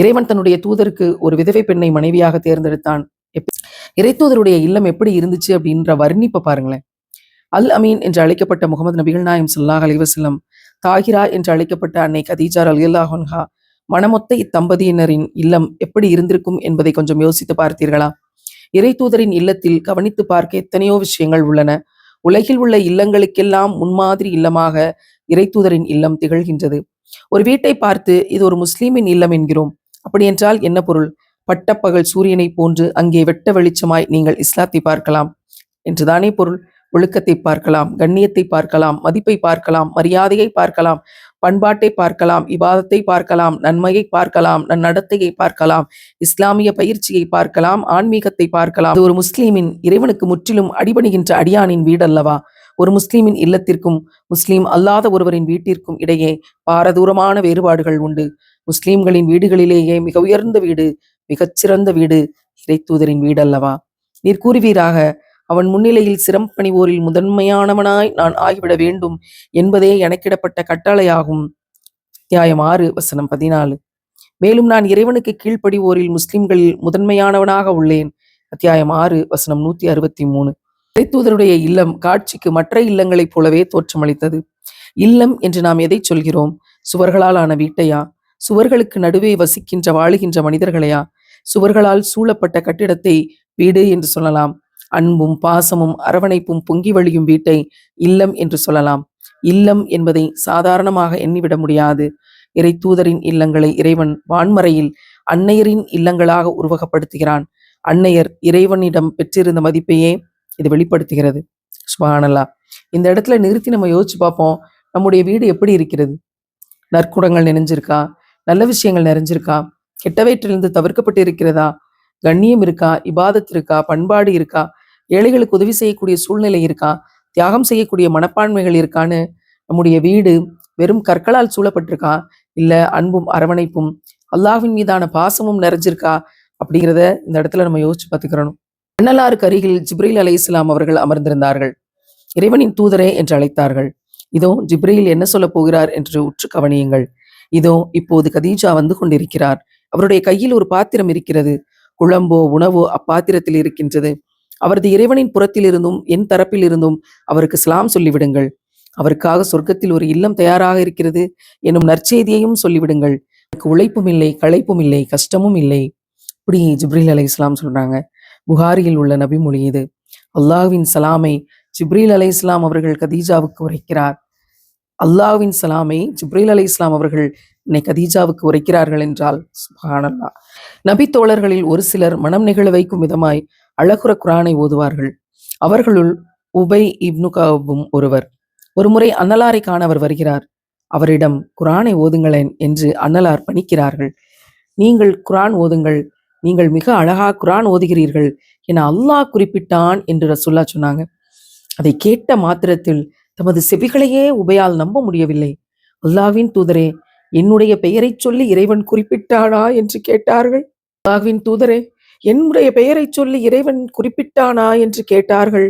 இறைவன் தன்னுடைய தூதருக்கு ஒரு விதவை பெண்ணை மனைவியாக தேர்ந்தெடுத்தான். இறை தூதருடைய இல்லம் எப்படி இருந்துச்சு அப்படின்ற வர்ணிப்பை பாருங்களேன். அல் அமீன் என்று அழைக்கப்பட்ட முகமது நபிகள் நாயம் ஸல்லல்லாஹு அலைஹி வஸல்லம், தாகிரா என்று அழைக்கப்பட்ட அன்னை கதீஜா ரலியல்லாஹு அன்ஹா, மணமொத்த இத்தம்பதியினரின் இல்லம் எப்படி இருந்திருக்கும் என்பதை கொஞ்சம் யோசித்து பார்த்தீர்களா? இறை தூதரின் இல்லத்தில் கவனித்து பார்க்க எத்தனையோ விஷயங்கள் உள்ளன. உலகில் உள்ள இல்லங்களுக்கெல்லாம் முன்மாதிரி இல்லமாக இறை தூதரின் இல்லம் திகழ்கின்றது. ஒரு வீட்டை பார்த்து இது ஒரு முஸ்லீமின் இல்லம் என்கிறோம். அப்படி என்றால் என்ன பொருள்? பட்டப்பகல் சூரியனை போன்று அங்கே வெட்ட வெளிச்சமாய் நீங்கள் இஸ்லாத்தை பார்க்கலாம் என்றுதானே பொருள். ஒழுக்கத்தை பார்க்கலாம், கண்ணியத்தை பார்க்கலாம், மதிப்பை பார்க்கலாம், மரியாதையை பார்க்கலாம், பண்பாட்டை பார்க்கலாம், இபாதத்தை பார்க்கலாம், நன்மையை பார்க்கலாம், நன்னடத்தையை பார்க்கலாம், இஸ்லாமிய பயிற்சியை பார்க்கலாம், ஆன்மீகத்தை பார்க்கலாம். அது ஒரு முஸ்லீமின், இறைவனுக்கு முற்றிலும் அடிபணிகின்ற அடியானின் வீடல்லவா? ஒரு முஸ்லீமின் இல்லத்திற்கும் முஸ்லீம் அல்லாத ஒருவரின் வீட்டிற்கும் இடையே பாரதூரமான வேறுபாடுகள் உண்டு. முஸ்லீம்களின் வீடுகளிலேயே மிக உயர்ந்த வீடு, மிகச்சிறந்த வீடு இறை தூதரின் வீடல்லவா? நீர் கூறுவீராக, அவன் முன்னிலையில் சிரம்பணிவோரில் முதன்மையானவனாய் நான் ஆகிவிட வேண்டும் என்பதே எனக்கிடப்பட்ட கட்டளையாகும். அத்தியாயம் 6 வசனம் 14. மேலும் நான் இறைவனுக்கு கீழ்ப்படிவோரில் முஸ்லிம்களில் முதன்மையானவனாக உள்ளேன். அத்தியாயம் 6 வசனம் 163. இறைத்தூதருடைய இல்லம் காட்சிக்கு மற்ற இல்லங்களைப் போலவே தோற்றமளித்தது. இல்லம் என்று நாம் எதை சொல்கிறோம்? சுவர்களால் ஆன வீட்டையா? சுவர்களுக்கு நடுவே வசிக்கின்ற வாழுகின்ற மனிதர்களையா? சுவர்களால் சூழப்பட்ட கட்டிடத்தை வீடு என்று சொல்லலாம். அன்பும் பாசமும் அரவணைப்பும் பொங்கி வழியும் வீட்டை இல்லம் என்று சொல்லலாம். இல்லம் என்பதை சாதாரணமாக எண்ணிவிட முடியாது. இறை தூதரின் இல்லங்களை இறைவன் வான்மறையில் அன்னையரின் இல்லங்களாக உருவகப்படுத்துகிறான். அன்னையர் இறைவனிடம் பெற்றிருந்த மதிப்பையே இது வெளிப்படுத்துகிறது. சுப்ஹானல்லாஹ். இந்த இடத்துல நிறுத்தி நம்ம யோசிச்சு பார்ப்போம், நம்முடைய வீடு எப்படி இருக்கிறது? நற்குணங்கள் நிறைஞ்சிருக்கா? நல்ல விஷயங்கள் நிறைஞ்சிருக்கா? கெட்டவற்றிலிருந்து தவிர்க்கப்பட்டு இருக்கிறதா? கண்ணியம் இருக்கா? இபாதத் இருக்கா? பண்பாடு இருக்கா? ஏழைகளுக்கு உதவி செய்யக்கூடிய சூழ்நிலை இருக்கா? தியாகம் செய்யக்கூடிய மனப்பான்மைகள் இருக்கான்னு நம்முடைய வீடு வெறும் கற்களால் சூழப்பட்டிருக்கா? இல்ல அன்பும் அரவணைப்பும் அல்லாஹ்வின் மீதான பாசமும் நிறைஞ்சிருக்கா? அப்படிங்கிறத இந்த இடத்துல நம்ம யோசிச்சு பார்த்துக்கிறணும். அன்னலாருக்கு அருகில் ஜிப்ரீல் அலைஹிஸ்ஸலாம் அவர்கள் அமர்ந்திருந்தார்கள். இறைவனின் தூதரே என்று அழைத்தார்கள். இதோ ஜிப்ரீல் என்ன சொல்ல போகிறார் என்று உற்று கவனியுங்கள். இதோ இப்போது கதீஜா வந்து கொண்டிருக்கிறார். அவருடைய கையில் ஒரு பாத்திரம் இருக்கிறது. குழம்போ உணவோ அப்பாத்திரத்தில் இருக்கின்றது. அவரது இறைவனின் புறத்தில் இருந்தும் என் தரப்பில் இருந்தும் அவருக்கு சலாம் சொல்லிவிடுங்கள். அவருக்காக சொர்க்கத்தில் ஒரு இல்லம் தயாராக இருக்கிறது எனும் நற்செய்தியையும் சொல்லிவிடுங்கள். எனக்கு உழைப்பும் இல்லை, களைப்பும் இல்லை, கஷ்டமும் இல்லை. இப்படி ஜிப்ரீல் அலைஹிஸ்ஸலாம் சொல்றாங்க. புகாரியில் உள்ள நபிமொழி இது. அல்லாஹ்வின் சலாமை ஜிப்ரீல் அலைஹிஸ்ஸலாம் அவர்கள் கதீஜாவுக்கு உரைக்கிறார். அல்லாஹ்வின் சலாமை ஜிப்ரீல் அலைஹிஸ்ஸலாம் அவர்கள் என்னை கதீஜாவுக்கு உரைக்கிறார்கள் என்றால் சுப்ஹானல்லாஹ். நபி தோழர்களில் ஒரு சிலர் மனம் நெகிழ வைக்கும் விதமாய் அழகுற குரானை ஓதுவார்கள். அவர்களுள் உபை இப்னு கஅபும் ஒருவர். ஒருமுறை அன்னலாரை காண அவர் வருகிறார். அவரிடம் குரானை ஓதுங்களேன் என்று அன்னலார் பணிக்கிறார்கள். நீங்கள் குரான் ஓதுங்கள், நீங்கள் மிக அழகா குரான் ஓதுகிறீர்கள் என அல்லாஹ் குறிப்பிட்டான் என்று ரசூலுல்லாஹ் சொன்னாங்க. அதை கேட்ட மாத்திரத்தில் தமது செவிகளையே உபையால் நம்ப முடியவில்லை. அல்லாஹ்வின் தூதரே, என்னுடைய பெயரைச் சொல்லி இறைவன் குறிப்பிட்டானா என்று கேட்டார்கள். அல்லாஹ்வின் தூதரே, என்னுடைய பெயரைச் சொல்லி இறைவன் குறிப்பிட்டானா என்று கேட்டார்கள்.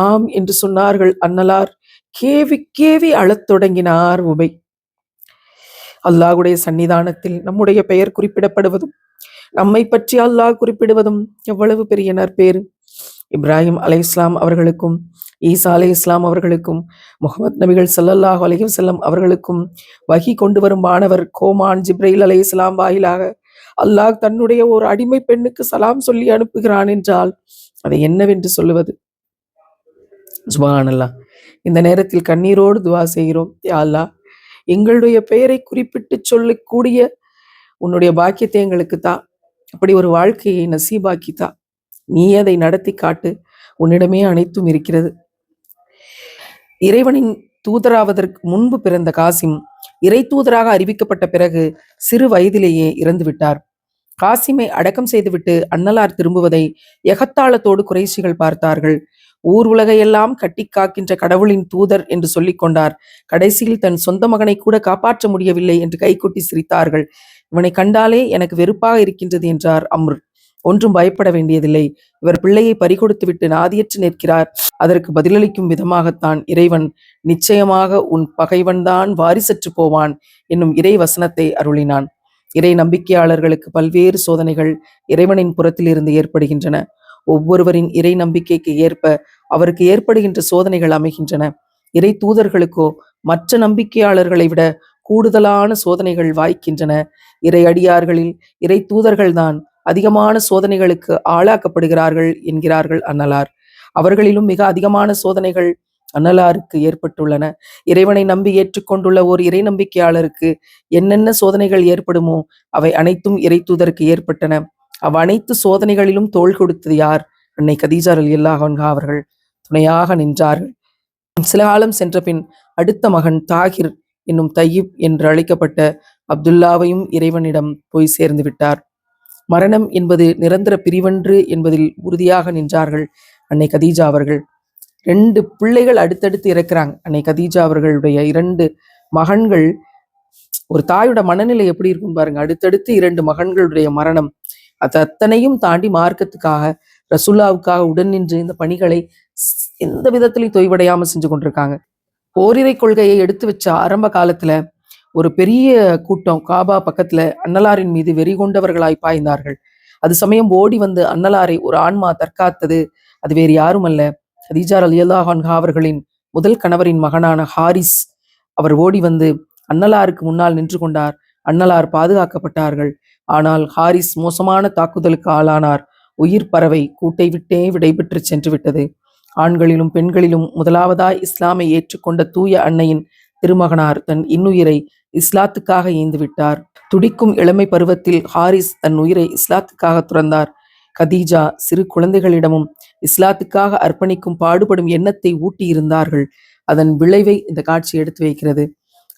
ஆம் என்று சொன்னார்கள் அன்னலார். கேவி கேவி அழத் தொடங்கினார் உபை. அல்லாஹ்வுடைய சன்னிதானத்தில் நம்முடைய பெயர் குறிப்பிடப்படுவதும் நம்மை பற்றி அல்லாஹ் குறிப்பிடுவதும் எவ்வளவு பெரிய நற்பேறு! இப்ராஹிம் அலைஹிஸ்ஸலாம் அவர்களுக்கும் ஈசா அலைஹிஸ்ஸலாம் அவர்களுக்கும் முஹம்மது நபிகள் ஸல்லல்லாஹு அலைஹி வஸல்லம் அவர்களுக்கும் வஹி கொண்டு வரும் மாணவர் கோமான் ஜிப்ரீல் அலைஹிஸ்ஸலாம் வாயிலாக அல்லாஹ் தன்னுடைய ஒரு அடிமை பெண்ணுக்கு சலாம் சொல்லி அனுப்புகிறான் என்றால் அதை என்னவென்று சொல்லுவது? சுப்ஹானல்லாஹ். இந்த நேரத்தில் கண்ணீரோடு துவா செய்கிறோம். யா அல்லாஹ், எங்களுடைய பெயரை குறிப்பிட்டு சொல்லக்கூடிய உன்னுடைய பாக்கியத்தை எங்களுக்கு தா. அப்படி ஒரு வாழ்க்கையை நசீபாக்கி தா. நீ அதை நடத்தி காட்டு. உன்னிடமே அனைத்தும் இருக்கிறது. இறைவனின் தூதராவதற்கு முன்பு பிறந்த காசிம் இறை தூதராக அறிவிக்கப்பட்ட பிறகு சிறு வயதிலேயே இறந்து விட்டார். காசிமை அடக்கம் செய்துவிட்டு அன்னலார் திரும்புவதை எகத்தாளத்தோடு குறைஷிகள் பார்த்தார்கள். ஊர் உலகையெல்லாம் கட்டி காக்கின்ற கடவுளின் தூதர் என்று சொல்லிக் கொண்டார். கடைசியில் தன் சொந்த மகனை கூட காப்பாற்ற முடியவில்லை என்று கைகொட்டி சிரித்தார்கள். இவனை கண்டாலே எனக்கு வெறுப்பாக இருக்கின்றது என்றார் அம்ர். ஒன்றும் பயப்பட வேண்டியதில்லை. இவர் பிள்ளையை பறிகொடுத்து விட்டு நாதியற்று நிற்கிறார். அதற்கு பதிலளிக்கும் விதமாகத்தான் இறைவன் நிச்சயமாக உன் பகைவன்தான் வாரிசற்று போவான் என்னும் இறை வசனத்தை அருளினான். இறை நம்பிக்கையாளர்களுக்கு பல்வேறு சோதனைகள் இறைவனின் புறத்தில் இருந்து ஏற்படுகின்றன. ஒவ்வொருவரின் இறை நம்பிக்கைக்கு ஏற்ப அவருக்கு ஏற்படுகின்ற சோதனைகள் அமைகின்றன. இறை தூதர்களுக்கோ மற்ற நம்பிக்கையாளர்களை விட கூடுதலான சோதனைகள் வாய்க்கின்றன. இறை அடியார்களில் இறை தூதர்கள்தான் அதிகமான சோதனைகளுக்கு ஆளாக்கப்படுகிறார்கள் என்கிறார்கள் அன்னலார். அவர்களிலும் மிக அதிகமான சோதனைகள் அன்னலாருக்கு ஏற்பட்டுள்ளன. இறைவனை நம்பி ஏற்றுக்கொண்டுள்ள ஒரு இறை நம்பிக்கையாளருக்கு என்னென்ன சோதனைகள் ஏற்படுமோ அவை அனைத்தும் இறை தூதருக்கு ஏற்பட்டன. அனைத்து சோதனைகளிலும் தோள் கொடுத்தது யார்? அன்னை கதீஜா ரலியல்லாஹு அன்ஹா அவர்கள் துணையாக நின்றார்கள். சில காலம் சென்ற பின் அடுத்த மகன் தாகிர் என்னும் தையிப் என்று அழைக்கப்பட்ட அப்துல்லாவையும் இறைவனிடம் போய் சேர்ந்து விட்டார். மரணம் என்பது நிரந்தர பிரிவன்று என்பதில் உறுதியாக நின்றார்கள் அன்னை கதீஜா அவர்கள். 2 பிள்ளைகள் அடுத்தடுத்து இறக்குறாங்க. அன்னை கதீஜா அவர்களுடைய 2 மகன்கள். ஒரு தாயோட மனநிலை எப்படி இருக்கும் பாருங்க. அடுத்தடுத்து 2 மகன்களுடைய மரணம். அது அத்தனையும் தாண்டி மார்க்கத்துக்காக ரசூலுல்லாவுக்காக உடன் நின்று இந்த பணிகளை எந்த விதத்திலையும் தொய்வடையாம செஞ்சு கொண்டிருக்காங்க. ஓரிரை கொள்கையை எடுத்து வச்ச ஆரம்ப காலத்துல ஒரு பெரிய கூட்டம் காபா பக்கத்துல அன்னலாரின் மீது வெறி கொண்டவர்களாய் பாய்ந்தார்கள். அது சமயம் ஓடி வந்து அன்னலாரை ஒரு ஆன்மா தற்காத்தது. அது வேறு யாரும் அல்ல, கதீஜா ரலியல்லாஹு அன்ஹா அவர்களின் முதல் கணவரின் மகனான ஹாரிஸ். அவர் ஓடி வந்து அன்னலாருக்கு முன்னால் நின்று கொண்டார். அன்னலார் பாதுகாக்கப்பட்டார்கள். ஆனால் ஹாரிஸ் மோசமான தாக்குதலுக்கு ஆளானார். உயிர் பறவை கூட்டை விட்டே விடைபெற்று சென்று விட்டது. ஆண்களிலும் பெண்களிலும் முதலாவதாய் இஸ்லாமை ஏற்றுக்கொண்ட தூய அன்னையின் திருமகனார் தன் இன்னுயிரை இஸ்லாத்துக்காக ஈந்து விட்டார். துடிக்கும் இளமை பருவத்தில் ஹாரிஸ் தன் உயிரை இஸ்லாத்துக்காக துறந்தார். கதீஜா சிறு குழந்தைகளிடமும் இஸ்லாத்துக்காக அர்ப்பணிக்கும் பாடுபடும் எண்ணத்தை ஊட்டி இருந்தார்கள். அதன் விளைவை இந்த காட்சி எடுத்து வைக்கிறது.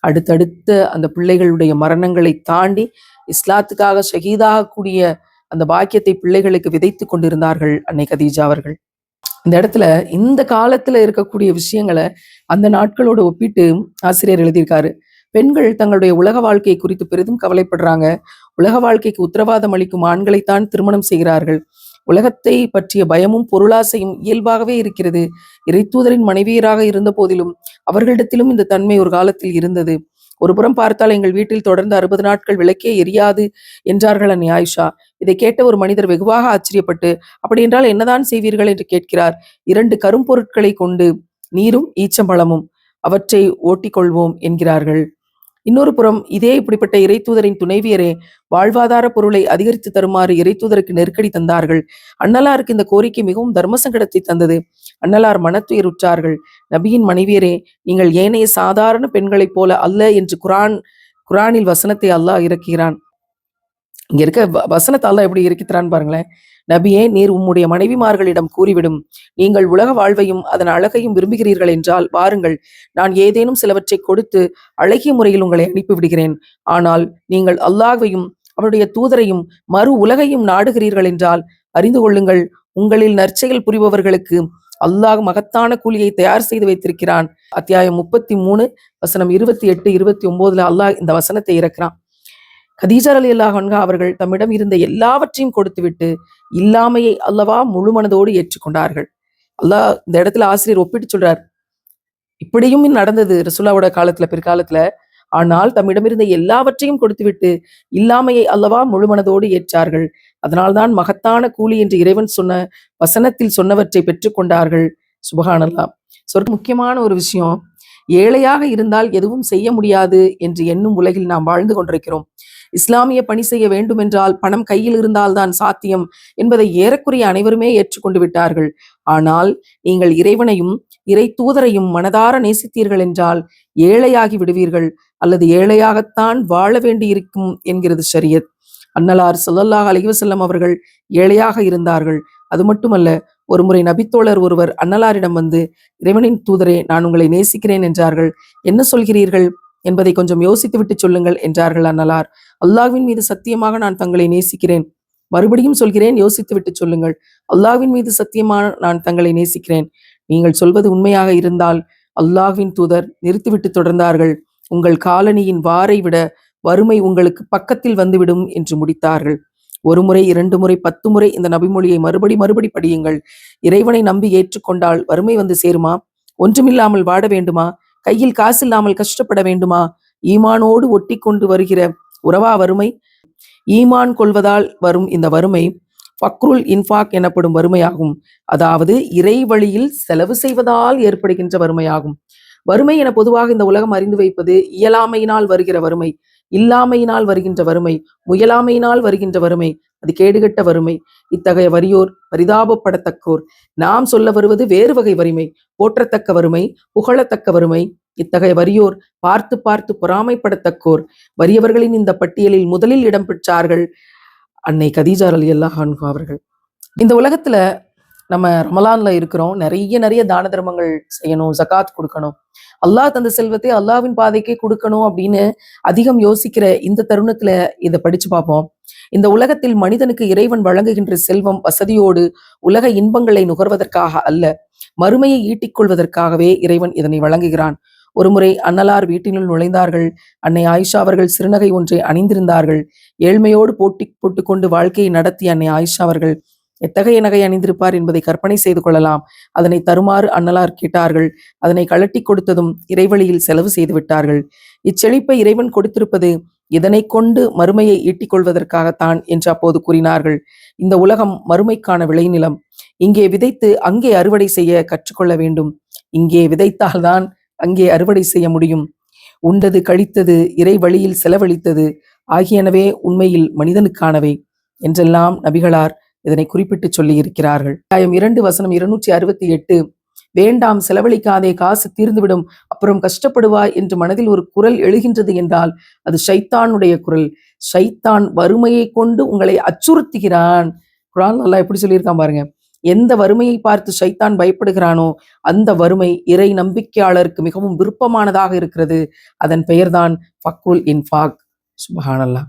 அடுத்தடுத்த அந்த பிள்ளைகளுடைய மரணங்களை தாண்டி இஸ்லாத்துக்காக ஷஹீதாகக்கூடிய அந்த பாக்கியத்தை பிள்ளைகளுக்கு விதைத்து கொண்டிருந்தார்கள் அன்னை கதீஜா அவர்கள். இந்த இடத்துல இந்த காலத்துல இருக்கக்கூடிய விஷயங்களை அந்த நாட்களோடு ஒப்பிட்டு ஆசிரியர் எழுதியிருக்காரு. பெண்கள் தங்களுடைய உலக வாழ்க்கையை குறித்து பெரிதும் கவலைப்படுறாங்க. உலக வாழ்க்கைக்கு உத்தரவாதம் அளிக்கும் ஆண்களைத்தான் திருமணம் செய்கிறார்கள். உலகத்தை பற்றிய பயமும் பொருளாசையும் இயல்பாகவே இருக்கிறது. இறைத்தூதரின் மனைவியராக இருந்த போதிலும் அவர்களிடத்திலும் இந்த தன்மை ஒரு காலத்தில் இருந்தது. ஒரு புறம் பார்த்தால் எங்கள் வீட்டில் தொடர்ந்து 60 நாட்கள் விளக்கே எரியாது என்றார்கள் அன்னை ஆயிஷா. இதை கேட்ட ஒரு மனிதர் வெகுவாக ஆச்சரியப்பட்டு, அப்படி என்றால் என்னதான் செய்வீர்கள் என்று கேட்கிறார். 2 கரும்பொருட்களை கொண்டு நீரும் ஈச்சம்பழமும் அவற்றை ஓட்டிக்கொள்வோம் என்கிறார்கள். இன்னொரு புறம் இதே இப்படிப்பட்ட இறைத்தூதரின் துணைவியரே வாழ்வாதார பொருளை அதிகரித்து தருமாறு இறைத்தூதருக்கு நெருக்கடி தந்தார்கள். அன்னலாருக்கு இந்த கோரிக்கை மிகவும் தர்ம சங்கடத்தை தந்தது. அன்னலார் மனத்துயருற்றார்கள். நபியின் மனைவியரே, நீங்கள் ஏனைய சாதாரண பெண்களைப் போல அல்ல என்று குரானில் வசனத்தை அல்லாஹ் இறக்குகிறான். இங்க இருக்க வசனத்தை அல்லாஹ் எப்படி இறக்கித்தான் பாருங்களேன். நபியே, நீர் உம்முடைய மனைவிமார்களிடம் கூறிவிடும், நீங்கள் உலக வாழ்வையும் அதன் அழகையும் விரும்புகிறீர்கள் என்றால் வாருங்கள், நான் ஏதேனும் சிலவற்றை கொடுத்து அழகிய முறையில் உங்களை அனுப்பிவிடுகிறேன். ஆனால் நீங்கள் அல்லாஹ்வையும் அவருடைய தூதரையும் மறு உலகையும் நாடுகிறீர்கள் என்றால் அறிந்து கொள்ளுங்கள், உங்களில் நற்செயல் புரிபவர்களுக்கு அல்லாஹ் மகத்தான கூலியை தயார் செய்து வைத்திருக்கிறான். அத்தியாயம் 33 வசனம் 28, 29 அல்லாஹ் இந்த வசனத்தை இறக்குறான். கதீஜா ரலியல்லாஹு அன்ஹா அவர்கள் தம்மிடம் இருந்த எல்லாவற்றையும் கொடுத்துவிட்டு இல்லாமையை அல்லவா முழு மனதோடு ஏற்றுக்கொண்டார்கள். அல்லாஹ் இந்த இடத்துல ஆசிரியர் ஒப்பிட்டு சொல்றார். இப்படியும் நடந்தது ரசூலாவோட காலத்துல, பிற்காலத்துல. ஆனால் தம்மிடமிருந்த எல்லாவற்றையும் கொடுத்துவிட்டு இல்லாமையை அல்லவா முழு மனதோடு ஏற்றார்கள். அதனால்தான் மகத்தான கூலி என்று இறைவன் சொன்ன வசனத்தில் சொன்னவற்றை பெற்றுக்கொண்டார்கள். சுபஹானல்லாஹ். முக்கியமான ஒரு விஷயம், ஏழையாக இருந்தால் எதுவும் செய்ய முடியாது என்று எண்ணும் உலகில் நாம் வாழ்ந்து கொண்டிருக்கிறோம். இஸ்லாமிய பணி செய்ய வேண்டுமென்றால் பணம் கையில் இருந்தால்தான் சாத்தியம் என்பதை ஏறக்குறைய அனைவருமே ஏற்றுக்கொண்டு விட்டார்கள். ஆனால் நீங்கள் இறைவனையும் இறை தூதரையும் மனதார நேசித்தீர்கள் என்றால் ஏழையாகி விடுவீர்கள், அல்லது ஏழையாகத்தான் வாழ வேண்டியிருக்கும் என்கிறது ஷரியத். அன்னலார் ஸல்லல்லாஹு அலைஹி வஸல்லம் அவர்கள் ஏழையாக இருந்தார்கள். அது மட்டுமல்ல, ஒருமுறை நபித்தோழர் ஒருவர் அன்னலாரிடம் வந்து, இறைவனின் தூதரே, நான் உங்களை நேசிக்கிறேன் என்றார்கள். என்ன சொல்கிறீர்கள் என்பதை கொஞ்சம் யோசித்து விட்டு சொல்லுங்கள் என்றார்கள் அன்னலார். அல்லாஹ்வின் மீது சத்தியமாக நான் தங்களை நேசிக்கிறேன். மறுபடியும் சொல்கிறேன், யோசித்து விட்டு சொல்லுங்கள். அல்லாஹ்வின் மீது சத்தியமாக நான் தங்களை நேசிக்கிறேன். நீங்கள் சொல்வது உண்மையாக இருந்தால் அல்லாஹ்வின் தூதர் நிறுத்திவிட்டு தொடர்ந்தார்கள், உங்கள் காலணியின் வாரை விட வறுமை உங்களுக்கு பக்கத்தில் வந்துவிடும் என்று முடித்தார்கள். 1 முறை 2 முறை 10 முறை இந்த நபிமொழியை மறுபடி படியுங்கள். இறைவனை நம்பி ஏற்றுக்கொண்டால் வறுமை வந்து சேருமா? ஒன்றுமில்லாமல் வாட வேண்டுமா? கையில் காசு இல்லாமல் கஷ்டப்பட வேண்டுமா? ஈமானோடு ஒட்டி கொண்டு வருகிற உறவா வறுமை? ஈமான் கொள்வதால் வரும் இந்த வறுமை ஃபக்ருல் இன்ஃபாக் எனப்படும் வறுமையாகும். அதாவது இறை வழியில் செலவு செய்வதால் ஏற்படுகின்ற வறுமையாகும். வறுமை என பொதுவாக இந்த உலகம் அறிந்து வைப்பது இயலாமையினால் வருகிற வறுமை, இல்லாமையினால் வருகின்ற வறுமை, முயலாமையினால் வருகின்ற வறுமை, அது கேடுகட்ட வறுமை. இத்தகைய வறியோர் பரிதாபப்படத்தக்கோர். நாம் சொல்ல வருவது வேறு வகை வறுமை, போற்றத்தக்க வறுமை, புகழத்தக்க வறுமை. இத்தகைய வறியோர் பார்த்து பார்த்து பொறாமைப்படத்தக்கோர். வறியவர்களின் இந்த பட்டியலில் முதலில் இடம் பெற்றார்கள் அன்னை கதீஜா ரலியல்லாஹு அன்ஹா அவர்கள். இந்த உலகத்துல நம்ம ரமலான்ல இருக்கிறோம். நிறைய தான தர்மங்கள் செய்யணும், ஜகாத் கொடுக்கணும், அல்லாஹ் தந்த செல்வத்தை அல்லாஹ்வின் பாதைக்கே கொடுக்கணும் அப்படின்னு அதிகம் யோசிக்கிற இந்த தருணத்துல இதை படிச்சு பார்ப்போம். இந்த உலகத்தில் மனிதனுக்கு இறைவன் வழங்குகின்ற செல்வம் வசதியோடு உலக இன்பங்களை நுகர்வதற்காக அல்ல, மறுமையை ஈட்டிக்கொள்வதற்காகவே இறைவன் இதனை வழங்குகிறான். ஒருமுறை அன்னலார் வீட்டினுள் நுழைந்தார்கள். அன்னை ஆயிஷா அவர்கள் சிறுநகை ஒன்றை அணிந்திருந்தார்கள். ஏழ்மையோடு போட்டுக்கொண்டு வாழ்க்கையை நடத்திய அன்னை ஆயிஷா அவர்கள் எத்தகைய நகை அணிந்திருப்பார் என்பதை கற்பனை செய்து கொள்ளலாம். அதனை தருமாறு அன்னலார் கேட்டார்கள். அதனை கழட்டி கொடுத்ததும் இறைவழியில் செலவு செய்து விட்டார்கள். இச்செழிப்பை இறைவன் கொடுத்திருப்பது இதனை கொண்டு மறுமையை ஈட்டிக்கொள்வதற்காகத்தான் என்று அப்போது கூறினார்கள். இந்த உலகம் மறுமைக்கான விளைநிலம். இங்கே விதைத்து அங்கே அறுவடை செய்ய கற்றுக்கொள்ள வேண்டும். இங்கே விதைத்தால்தான் அங்கே அறுவடை செய்ய முடியும். உண்டது கழித்தது, இறை வழியில் செலவழித்தது, ஆகியனவே உண்மையில் மனிதனுக்கானவை என்றெல்லாம் நபிகளார் இதனை குறிப்பிட்டு சொல்லி இருக்கிறார்கள். 2:268 வேண்டாம், செலவழிக்காதே, காசு தீர்ந்துவிடும், அப்புறம் கஷ்டப்படுவாய் என்று மனதில் ஒரு குரல் எழுகின்றது என்றால் அது ஷைத்தானுடைய குரல். ஷைத்தான் வறுமையை கொண்டு உங்களை அச்சுறுத்துகிறான். குர்ஆன் அல்லாஹ் எப்படி சொல்லியிருக்கான் பாருங்க. எந்த வறுமையை பார்த்து ஷைத்தான் பயப்படுகிறானோ அந்த வறுமை இறை நம்பிக்கையாளருக்கு மிகவும் விருப்பமானதாக இருக்கிறது. அதன் பெயர்தான் ஃபக்ருல் இன்ஃபாக். சுப்ஹானல்லாஹ்.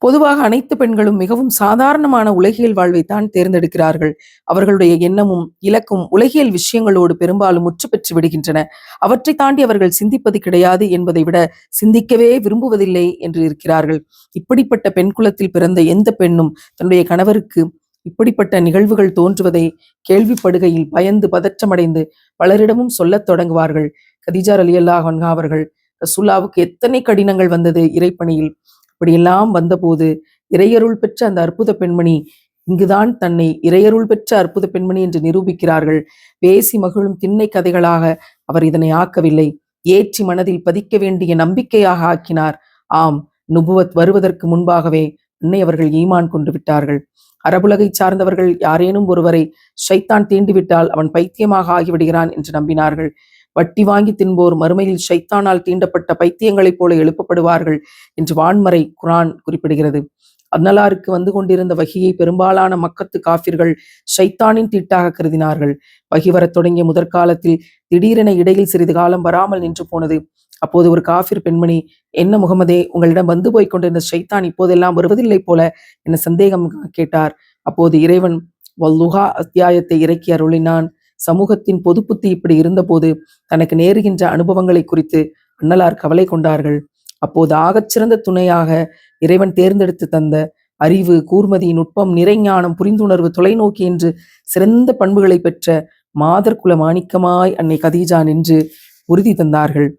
பொதுவாக அனைத்து பெண்களும் மிகவும் சாதாரணமான உலகியல் வாழ்வைத்தான் தேர்ந்தெடுக்கிறார்கள். அவர்களுடைய எண்ணமும் இலக்கும் உலகியல் விஷயங்களோடு பெரும்பாலும் முற்று பெற்று விடுகின்றன. அவற்றை தாண்டி அவர்கள் சிந்திப்பது கிடையாது என்பதை விட சிந்திக்கவே விரும்புவதில்லை என்று இருக்கிறார்கள். இப்படிப்பட்ட பெண் குலத்தில் பிறந்த எந்த பெண்ணும் தன்னுடைய கணவருக்கு இப்படிப்பட்ட நிகழ்வுகள் தோன்றுவதை கேள்விப்படுகையில் பயந்து பதற்றமடைந்து பலரிடமும் சொல்லத் தொடங்குவார்கள். கதீஜா ரலியல்லாஹு அன்ஹா அவர்கள் ரசூலுல்லாஹ்வுக்கு எத்தனை கடினங்கள் வந்தது இறைப்பணியில். இப்படியெல்லாம் வந்தபோது இறையருள் பெற்ற அந்த அற்புத பெண்மணி இங்குதான் தன்னை இறையருள் பெற்ற அற்புத பெண்மணி என்று நிரூபிக்கிறார்கள். பேசி மகிழும் திண்ணை கதைகளாக அவர் இதனை ஆக்கவில்லை, ஏற்றி மனதில் பதிக்க வேண்டிய நம்பிக்கையாக ஆக்கினார். ஆம், நுபுவத் வருவதற்கு முன்பாகவே அன்னை அவர்கள் ஈமான் கொண்டு விட்டார்கள். அரபுலகை சார்ந்தவர்கள் யாரேனும் ஒருவரை ஷைத்தான் தீண்டிவிட்டால் அவன் பைத்தியமாக ஆகிவிடுகிறான் என்று நம்பினார்கள். வட்டி வாங்கி தின்போர் மறுமையில் ஷைத்தானால் தீண்டப்பட்ட பைத்தியங்களைப் போல எழுப்பப்படுவார்கள் என்று வான்மறை குர்ஆன் குறிப்பிடுகிறது. அன்னலாருக்கு வந்து கொண்டிருந்த வகியை பெரும்பாலான மக்கத்து காஃபிர்கள் ஷைத்தானின் தீட்டாக கருதினார்கள். வகி வரத் தொடங்கிய முதற்காலத்தில் திடீரென இடையில் சிறிது காலம் வராமல் நின்று போனது. அப்போது ஒரு காஃபிர் பெண்மணி, என்ன முகமதே, உங்களிடம் வந்து போய் கொண்டிருந்த ஷைத்தான் இப்போதெல்லாம் வருவதில்லை போல என சந்தேகம் கேட்டார். அப்போது இறைவன் வல்லுஹா அத்தியாயத்தை இறக்கி அருளினான். சமூகத்தின் பொது புத்தி இப்படி இருந்தபோது தனக்கு நேருகின்ற அனுபவங்களை குறித்து அன்னலார் கவலை கொண்டார்கள். அப்போது ஆகச்சிறந்த துணையாக இறைவன் தேர்ந்தெடுத்து தந்த அறிவு, கூர்மதி, நுட்பம், நிறைஞானம், புரிந்துணர்வு, தொலைநோக்கி என்று சிறந்த பண்புகளை பெற்ற மாதர்குல மாணிக்கமாய் அன்னை கதீஜா நின்று உறுதி தந்தார்கள்.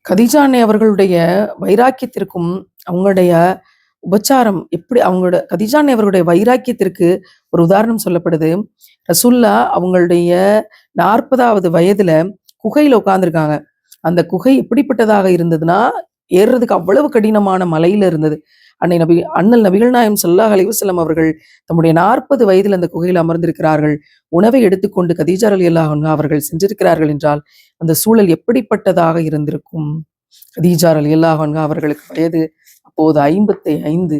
கதீஜா அன்னை அவர்களுடைய வைராக்கியத்திற்கும் அவங்களுடைய உபச்சாரம் எப்படி, அவங்களோட கதீஜா அன்னை அவர்களுடைய வைராக்கியத்திற்கு ஒரு உதாரணம் சொல்லப்படுது. ரசூல்லா அவங்களுடைய 40வது வயதுல குகையில உட்கார்ந்துருக்காங்க. அந்த குகை எப்படிப்பட்டதாக இருந்ததுன்னா, ஏறுறதுக்கு அவ்வளவு கடினமான மலையில இருந்தது. அண்ணல் நபிகள் நாயகம் ஸல்லல்லாஹு அலைஹி வஸல்லம் அவர்கள் தம்முடைய 40 வயதில் அந்த குகையில் அமர்ந்திருக்கிறார்கள். உணவை எடுத்துக்கொண்டு கதீஜா ரலியல்லாஹு அன்ஹா அவர்கள் சென்றிருக்கிறார்கள் என்றால் அந்த சூழல் எப்படிப்பட்டதாக இருந்திருக்கும். கதீஜா ரலியல்லாஹு அன்ஹா அவர்களுக்கு வயது அப்போது 55.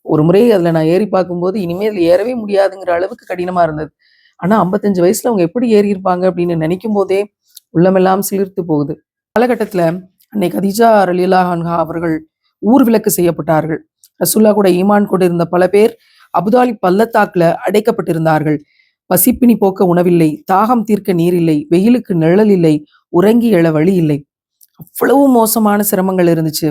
ஒரு முறை அதுல நான் ஏறி பார்க்கும்போது இனிமேல் ஏறவே முடியாதுங்கிற அளவுக்கு கடினமா இருந்தது. ஆனா 55 வயசுல அவங்க எப்படி ஏறி இருப்பாங்க அப்படின்னு நினைக்கும் போதே உள்ளமெல்லாம் சிலிர்த்து போகுது. காலகட்டத்துல அன்னை கதீஜா ரலியல்லாஹு அன்ஹா அவர்கள் ஊர் விலக்கு செய்யப்பட்டார்கள். ரசூல்லா கூட ஈமான் கொண்டிருந்த பல பேர் அபுதாலிப் பள்ளத்தாக்குல அடைக்கப்பட்டிருந்தார்கள். பசிப்பினி போக்க உணவில்லை, தாகம் தீர்க்க நீர் இல்லை, வெயிலுக்கு நிழல் இல்லை, உறங்கி எழ வழி இல்லை. அவ்வளவு மோசமான சிரமங்கள் இருந்துச்சு.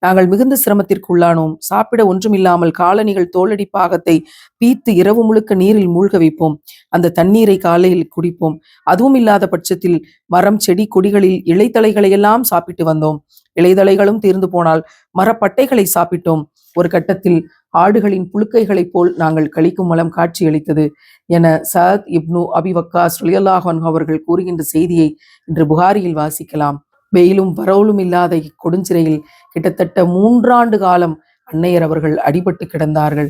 நாங்கள் மிகுந்த சிரமத்திற்கு உள்ளானோம். சாப்பிட ஒன்றுமில்லாமல் காலணிகள் தோளடி பாகத்தை பீத்து இரவு முழுக்க நீரில் மூழ்க வைப்போம். அந்த தண்ணீரை காலையில் குடிப்போம். அதுவும் இல்லாத பட்சத்தில் மரம் செடி கொடிகளில் இலைத்தலைகளை எல்லாம் சாப்பிட்டு வந்தோம். இலைதலைகளும் தீர்ந்து போனால் மரப்பட்டைகளை சாப்பிட்டோம். ஒரு கட்டத்தில் ஆடுகளின் புழுக்கைகளைப் போல் நாங்கள் கழிக்கும் மலம் காட்சியளித்தது என சஅத் இப்னு அபி வக்காஸ் ரலியல்லாஹு அன்ஹு அவர்கள் கூறுகின்ற செய்தியை இன்று புகாரியில் வாசிக்கலாம். வெயிலும் வரவுலும் இல்லாத இக்கொடுஞ்சிறையில் கிட்டத்தட்ட 3 ஆண்டு காலம் அன்னையர் அவர்கள் அடிபட்டு கிடந்தார்கள்.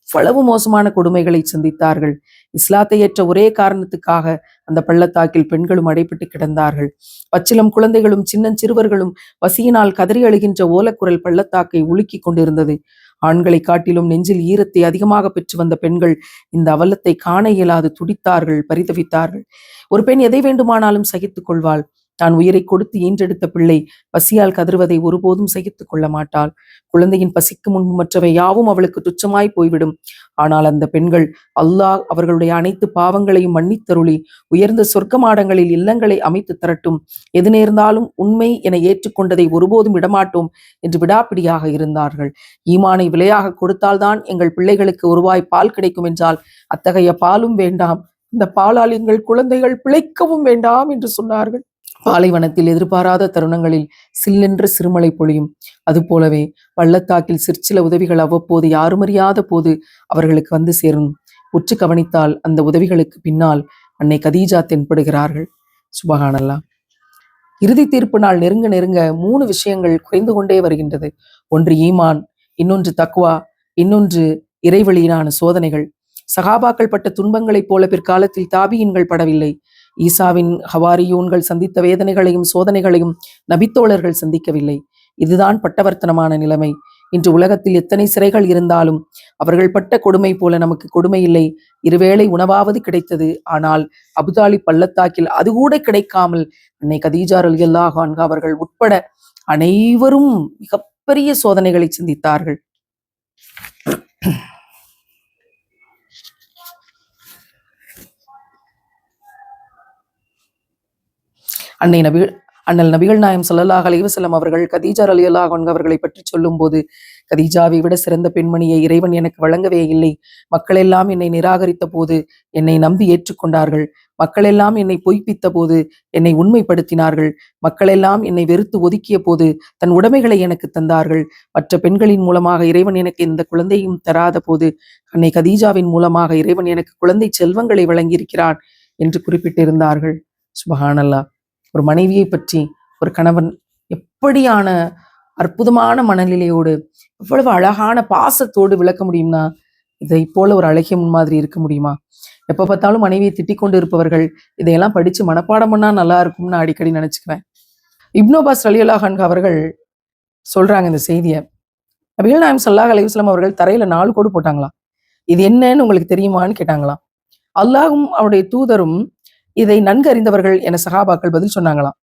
இவ்வளவு மோசமான கொடுமைகளை சந்தித்தார்கள். இஸ்லாத்தை ஏற்ற ஒரே காரணத்துக்காக அந்த பள்ளத்தாக்கில் பெண்களும் அடைபட்டு கிடந்தார்கள். பச்சிலம் குழந்தைகளும் சின்னஞ்சிறுவர்களும் பசியினால் கதறி அழுகின்ற ஓலக்குரல் பள்ளத்தாக்கை உலுக்கி கொண்டிருந்தது. ஆண்களை காட்டிலும் நெஞ்சில் ஈரத்தை அதிகமாக பெற்று வந்த பெண்கள் இந்த அவலத்தை காண இயலாது துடித்தார்கள், பரிதவித்தார்கள். ஒரு பெண் எதை வேண்டுமானாலும் சகித்துக் கொள்வாள். தான் உயிரை கொடுத்து ஈன்றெடுத்த பிள்ளை பசியால் கதறுவதை ஒருபோதும் சகித்துக் கொள்ள மாட்டாள். குழந்தையின் பசிக்கு முன்பு மற்றவை யாவும் அவளுக்கு துச்சமாய் போய்விடும். ஆனால் அந்த பெண்கள் அல்லாஹ் அவர்களுடைய அனைத்து பாவங்களையும் மன்னித்தருளி உயர்ந்த சொர்க்க மாடங்களில் இல்லங்களை அமைத்து தரட்டும், எது நேர்ந்தாலும் உண்மை என ஏற்றுக்கொண்டதை ஒருபோதும் விடமாட்டோம் என்று விடாப்பிடியாக இருந்தார்கள். ஈமானை விலையாக கொடுத்தால்தான் எங்கள் பிள்ளைகளுக்கு ஒருவாய் பால் கிடைக்கும் என்றால் அத்தகைய பாலும் வேண்டாம், இந்த பாலால் எங்கள் குழந்தைகள் பிழைக்கவும் வேண்டாம் என்று சொன்னார்கள். பாலைவனத்தில் எதிர்பாராத தருணங்களில் சில்லென்ற சிறுமலை பொழியும். அதுபோலவே பள்ளத்தாக்கில் சிற்சில உதவிகள் அவ்வப்போது யாருமறியாத போது அவர்களுக்கு வந்து சேரும். உற்று கவனித்தால் அந்த உதவிகளுக்கு பின்னால் அன்னை கதீஜா தென்படுகிறார்கள். சுபஹானல்லாஹ். இறுதி தீர்ப்பு நாள் நெருங்க நெருங்க 3 விஷயங்கள் குறைந்து கொண்டே வருகின்றது. ஒன்று ஈமான், இன்னொன்று தக்வா, இன்னொன்று இறைவழியிலான சோதனைகள். சகாபாக்கள் பட்ட துன்பங்களைப் போல பிற்காலத்தில் தாபியின்கள் படவில்லை. ஈசாவின் ஹவாரியூன்கள் சந்தித்த வேதனைகளையும் சோதனைகளையும் நபித்தோழர்கள் சந்திக்கவில்லை. இதுதான் பட்டவர்த்தனமான நிலைமை. இன்று உலகத்தில் எத்தனை சிறைகள் இருந்தாலும் அவர்கள் பட்ட கொடுமை போல நமக்கு கொடுமை இல்லை. இருவேளை உணவாவது கிடைத்தது. ஆனால் அபுதாலிப் பள்ளத்தாக்கில் அது கூட கிடைக்காமல் அன்னை கதீஜா ரலியல்லாஹு அன்ஹா அவர்கள் உட்பட அனைவரும் மிகப்பெரிய சோதனைகளை சந்தித்தார்கள். அண்ணல் நபிகள் நாயம் ஸல்லல்லாஹு அலைஹி வஸல்லம் அவர்கள் கதீஜா ரலியல்லாஹு அன்ஹா அவர்களை பற்றி சொல்லும் போது, கதீஜாவை விட சிறந்த பெண்மணியை இறைவன் எனக்கு வழங்கவே இல்லை. மக்கள் எல்லாம் என்னை நிராகரித்த போது என்னை நம்பி ஏற்றுக்கொண்டார்கள். மக்கள் எல்லாம் என்னை பொய்ப்பித்த போது என்னை உண்மைப்படுத்தினார்கள். மக்கள் எல்லாம் என்னை வெறுத்து ஒதுக்கிய போது தன் உடைமைகளை எனக்கு தந்தார்கள். மற்ற பெண்களின் மூலமாக இறைவன் எனக்கு எந்த குழந்தையும் தராத போது அன்னை கதீஜாவின் மூலமாக இறைவன் எனக்கு குழந்தை செல்வங்களை வழங்கியிருக்கிறான் என்று குறிப்பிட்டிருந்தார்கள். சுபஹானல்லாஹ். ஒரு மனைவியை பற்றி ஒரு கணவன் எப்படியான அற்புதமான மனநிலையோடு எவ்வளவு அழகான பாசத்தோடு விளக்க முடியும்னா, இதை போல ஒரு அழகிய முன்மாதிரி இருக்க முடியுமா? எப்ப பார்த்தாலும் மனைவியை திட்டிக் கொண்டு இருப்பவர்கள் இதையெல்லாம் படிச்சு மனப்பாடம் பண்ணா நல்லா இருக்கும்னு அடிக்கடி நினைச்சுக்குவேன். இப்னு அப்பாஸ் ரலியல்லாஹு அன்ஹு அவர்கள் சொல்றாங்க இந்த செய்தியை. நபிகள் நாயகம் ஸல்லல்லாஹு அலைஹி வஸல்லம் அவர்கள் தரையில 4 கோடு போட்டாங்களாம். இது என்னன்னு உங்களுக்கு தெரியுமான்னு கேட்டாங்களாம். அல்லாஹும் அவருடைய தூதரும் இதை நன்கு அறிந்தவர்கள் என சஹாபாக்கள் பதில் சொன்னாங்களாம்.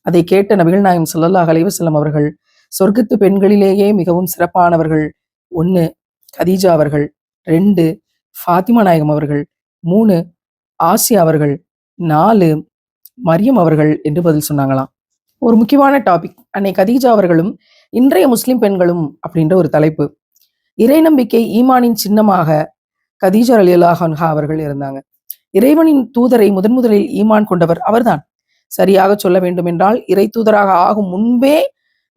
அதை கேட்ட நபிகள் நாயகம் ஸல்லல்லாஹு அலைஹி வஸல்லம் அவர்கள், சொர்க்கத்து பெண்களிலேயே மிகவும் சிறப்பானவர்கள் 1 கதீஜா அவர்கள், 2 ஃபாத்திமா நாயகம் அவர்கள், 3 ஆசியா அவர்கள், 4 மரியம் அவர்கள் என்று பதில் சொன்னாங்களாம். ஒரு முக்கியமான டாபிக், அன்னை கதீஜா அவர்களும் இன்றைய முஸ்லிம் பெண்களும் அப்படின்ற ஒரு தலைப்பு. இறை நம்பிக்கை ஈமானின் சின்னமாக கதீஜா ரலியல்லாஹு அன்ஹா அவர்கள் இருந்தாங்க. இறைவனின் தூதரை முதலில் ஈமான் கொண்டவர் அவர்தான். சரியாக சொல்ல வேண்டும் என்றால் இறை தூதராக ஆகும் முன்பே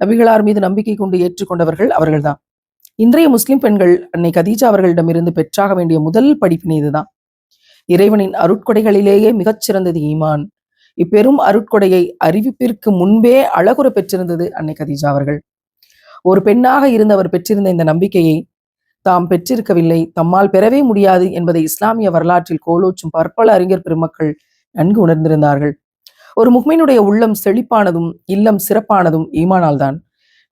நபிகளார் மீது நம்பிக்கை கொண்டு ஏற்றுக்கொண்டவர்கள் அவர்கள்தான். இன்றைய முஸ்லிம் பெண்கள் அன்னை கதீஜா அவர்களிடமிருந்து பெற்றாக வேண்டிய முதல் படிப்பினை இதுதான். இறைவனின் அருட்கொடைகளிலேயே மிகச்சிறந்தது ஈமான். இப்பெரும் அருட்கொடையை அறிவிப்பிற்கு முன்பே அழகுற பெற்றிருந்தது அன்னை கதீஜா அவர்கள். ஒரு பெண்ணாக இருந்து அவர் பெற்றிருந்த இந்த நம்பிக்கையை தாம் பெற்றிருக்கவில்லை, தம்மால் பெறவே முடியாது என்பதை இஸ்லாமிய வரலாற்றில் கோலோச்சும் பற்பல அறிஞர் பெருமக்கள் நன்கு உணர்ந்திருந்தார்கள். ஒரு முஃமினுடைய உள்ளம் செழிப்பானதும் இல்லம் சிறப்பானதும் ஈமானால் தான்.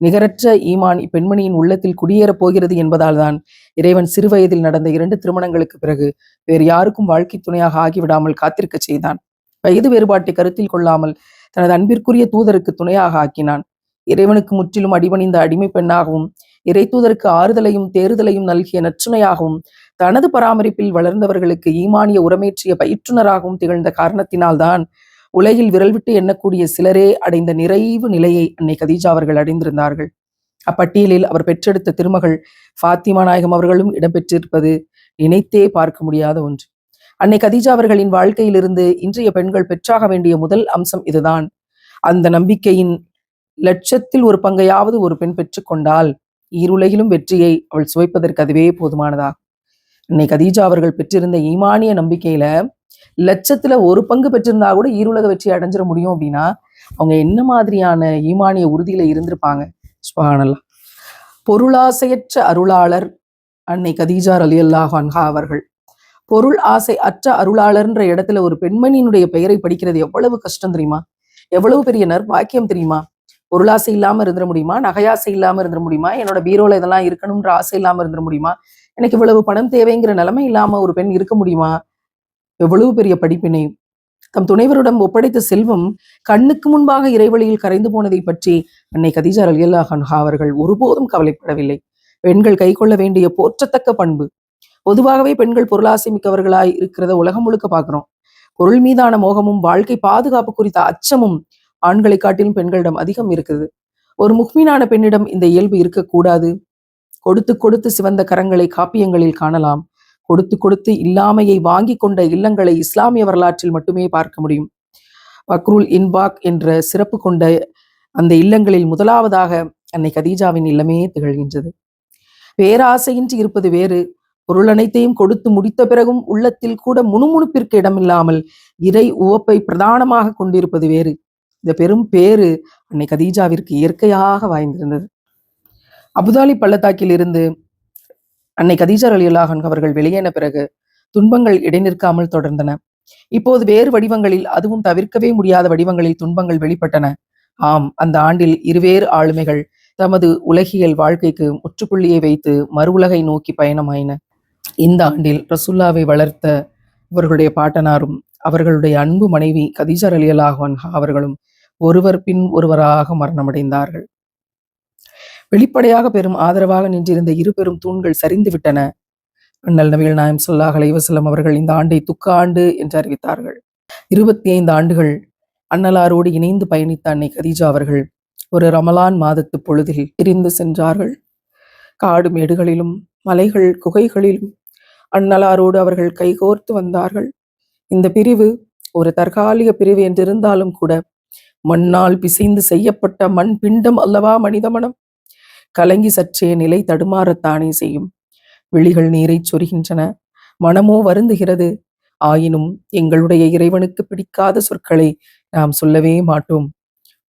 நிகரற்ற ஈமான் இப்பெண்மணியின் உள்ளத்தில் குடியேறப் போகிறது என்பதால் தான் இறைவன் சிறுவயதில் நடந்த 2 திருமணங்களுக்கு பிறகு வேறு யாருக்கும் வாழ்க்கை துணையாக ஆகிவிடாமல் காத்திருக்க செய்தான். வயது வேறுபாட்டை கருத்தில் கொள்ளாமல் தனது அன்பிற்குரிய தூதருக்கு துணையாக ஆக்கினான். இறைவனுக்கு முற்றிலும் அடிபணிந்த அடிமை பெண்ணாகவும் இறை தூதருக்கு ஆறுதலையும் தேறுதலையும் நல்கிய நற்றுணையாகவும் தனது பராமரிப்பில் வளர்ந்தவர்களுக்கு ஈமானிய உரமேற்றிய பயிற்றுனராகவும் திகழ்ந்த காரணத்தினால்தான் உலகில் விரல் விட்டு எண்ணக்கூடிய சிலரே அடைந்த நிறைவு நிலையை அன்னை கதீஜா அவர்கள் அடைந்திருந்தார்கள். அப்பட்டியலில் அவர் பெற்றெடுத்த திருமகள் ஃபாத்திமா நாயகம் அவர்களும் இடம்பெற்றிருப்பது நினைத்தே பார்க்க முடியாத ஒன்று. அன்னை கதீஜா அவர்களின் வாழ்க்கையிலிருந்து இன்றைய பெண்கள் பெற்றாக வேண்டிய முதல் அம்சம் இதுதான். அந்த நம்பிக்கையின் லட்சத்தில் ஒரு பங்கையாவது ஒரு பெண் பெற்றுக்கொண்டால் ஈருலகிலும் வெற்றியை அவள் சுவைப்பதற்கு அதுவே போதுமானதாகும். அன்னை கதீஜா அவர்கள் பெற்றிருந்த ஈமானிய நம்பிக்கையில லட்சத்துல ஒரு பங்கு பெற்றிருந்தா கூட ஈருலக வெற்றி அடைஞ்சிட முடியும் அப்படின்னா அவங்க என்ன மாதிரியான ஈமானிய உறுதியில இருந்திருப்பாங்க. சுப்ஹானல்லாஹ். பொருளாசையற்ற அருளாளர் அன்னை கதீஜா ரலியல்லாஹு அன்ஹா அவர்கள். பொருள் ஆசை அற்ற அருளாளர்ன்ற இடத்துல ஒரு பெண்மணியினுடைய பெயரை படிக்கிறது எவ்வளவு கஷ்டம் தெரியுமா? எவ்வளவு பெரிய நற்பாக்கியம் தெரியுமா? பொருளாசை இல்லாம இருந்துட முடியுமா? நகையாசை இல்லாம இருந்துட முடியுமா? என்னோட பீரோல இதெல்லாம் இருக்கணும்ன்ற ஆசை இல்லாம இருந்துட முடியுமா? எனக்கு இவ்வளவு பணம் தேவைங்கிற நிலைமை இல்லாம ஒரு பெண் இருக்க முடியுமா? எவ்வளவு பெரிய படிப்பினை! தம் துணைவரிடம் ஒப்படைத்த செல்வம் கண்ணுக்கு முன்பாக இறைவழியில் கரைந்து போனதை பற்றி அன்னை கதீஜா ரலியல்லாஹு அன்ஹா அவர்கள் ஒருபோதும் கவலைப்படவில்லை. பெண்கள் கை கொள்ள வேண்டிய போற்றத்தக்க பண்பு. பொதுவாகவே பெண்கள் பொருளாசை மிக்கவர்களாய் இருக்கிறத உலகம் முழுக்க பார்க்கிறோம். பொருள் மீதான மோகமும் வாழ்க்கை பாதுகாப்பு குறித்த அச்சமும் ஆண்களை காட்டிலும் பெண்களிடம் அதிகம் இருக்குது. ஒரு முக்மீனான பெண்ணிடம் இந்த இயல்பு இருக்கக்கூடாது. கொடுத்து கொடுத்து சிவந்த கரங்களை காப்பியங்களில் காணலாம். கொடுத்து கொடுத்து இல்லாமையை வாங்கி கொண்ட இல்லங்களை இஸ்லாமிய வரலாற்றில் மட்டுமே பார்க்க முடியும். பக்ருல் இன்பாக் என்ற சிறப்பு கொண்ட அந்த இல்லங்களில் முதலாவதாக அன்னை கதீஜாவின் இல்லமே திகழ்கின்றது. பேராசையின்றி இருப்பது வேறு, பொருள் அனைத்தையும் கொடுத்து முடித்த பிறகும் உள்ளத்தில் கூட முணுமுணுப்பிற்கு இடமில்லாமல் இறை உவப்பை பிரதானமாக கொண்டிருப்பது வேறு. இந்த பெரும் பேரு அன்னை கதீஜாவிற்கு இயற்கையாக வாய்ந்திருந்தது. அபுதாலி பள்ளத்தாக்கில் இருந்து அன்னை கதீஜா ரலியல்லாஹு அன்ஹா அவர்கள் வெளியேன பிறகு துன்பங்கள் இடைநிற்காமல் தொடர்ந்தன. இப்போது வேறு வடிவங்களில், அதுவும் தவிர்க்கவே முடியாத வடிவங்களில் துன்பங்கள் வெளிப்பட்டன. ஆம், அந்த ஆண்டில் இருவேறு ஆளுமைகள் தமது உலகியல் வாழ்க்கைக்கு முற்றுப்புள்ளியை வைத்து மறு உலகை நோக்கி பயணமாயின. இந்த ஆண்டில் ரசூல்லாவை வளர்த்த இவர்களுடைய பாட்டனாரும் அவர்களுடைய அன்பு மனைவி கதீஜா ரலியல்லாஹு அன்ஹா அவர்களும் ஒருவர் பின் ஒருவராக மரணமடைந்தார்கள். வெளிப்படையாக பெரும் ஆதரவாக நின்றிருந்த இரு பெரும் தூண்கள் சரிந்து விட்டன. அண்ணல் நபிகள் நாயம் ஸல்லல்லாஹு அலைஹி வஸல்லம் அவர்கள் இந்த ஆண்டை துக்க ஆண்டு என்று அறிவித்தார்கள். 25 ஆண்டுகள் அன்னலாரோடு இணைந்து பயணித்த அன்னை கதீஜா அவர்கள் ஒரு ரமலான் மாதத்து பொழுதில் பிரிந்து சென்றார்கள். காடு மேடுகளிலும் மலைகள் குகைகளிலும் அன்னலாரோடு அவர்கள் கைகோர்த்து வந்தார்கள். இந்த பிரிவு ஒரு தற்காலிக பிரிவு என்றிருந்தாலும் கூட மண்ணால் பிசைந்து செய்யப்பட்ட மண் பிண்டம் அல்லவா மனித மனம். கலங்கி சற்றே நிலை தடுமாறத்தானே செய்யும். விழிகள் நீரை சொரிகின்றன, மனமோ வருந்துகிறது. ஆயினும் எங்களுடைய இறைவனுக்கு பிடிக்காத சொற்களை நாம் சொல்லவே மாட்டோம்.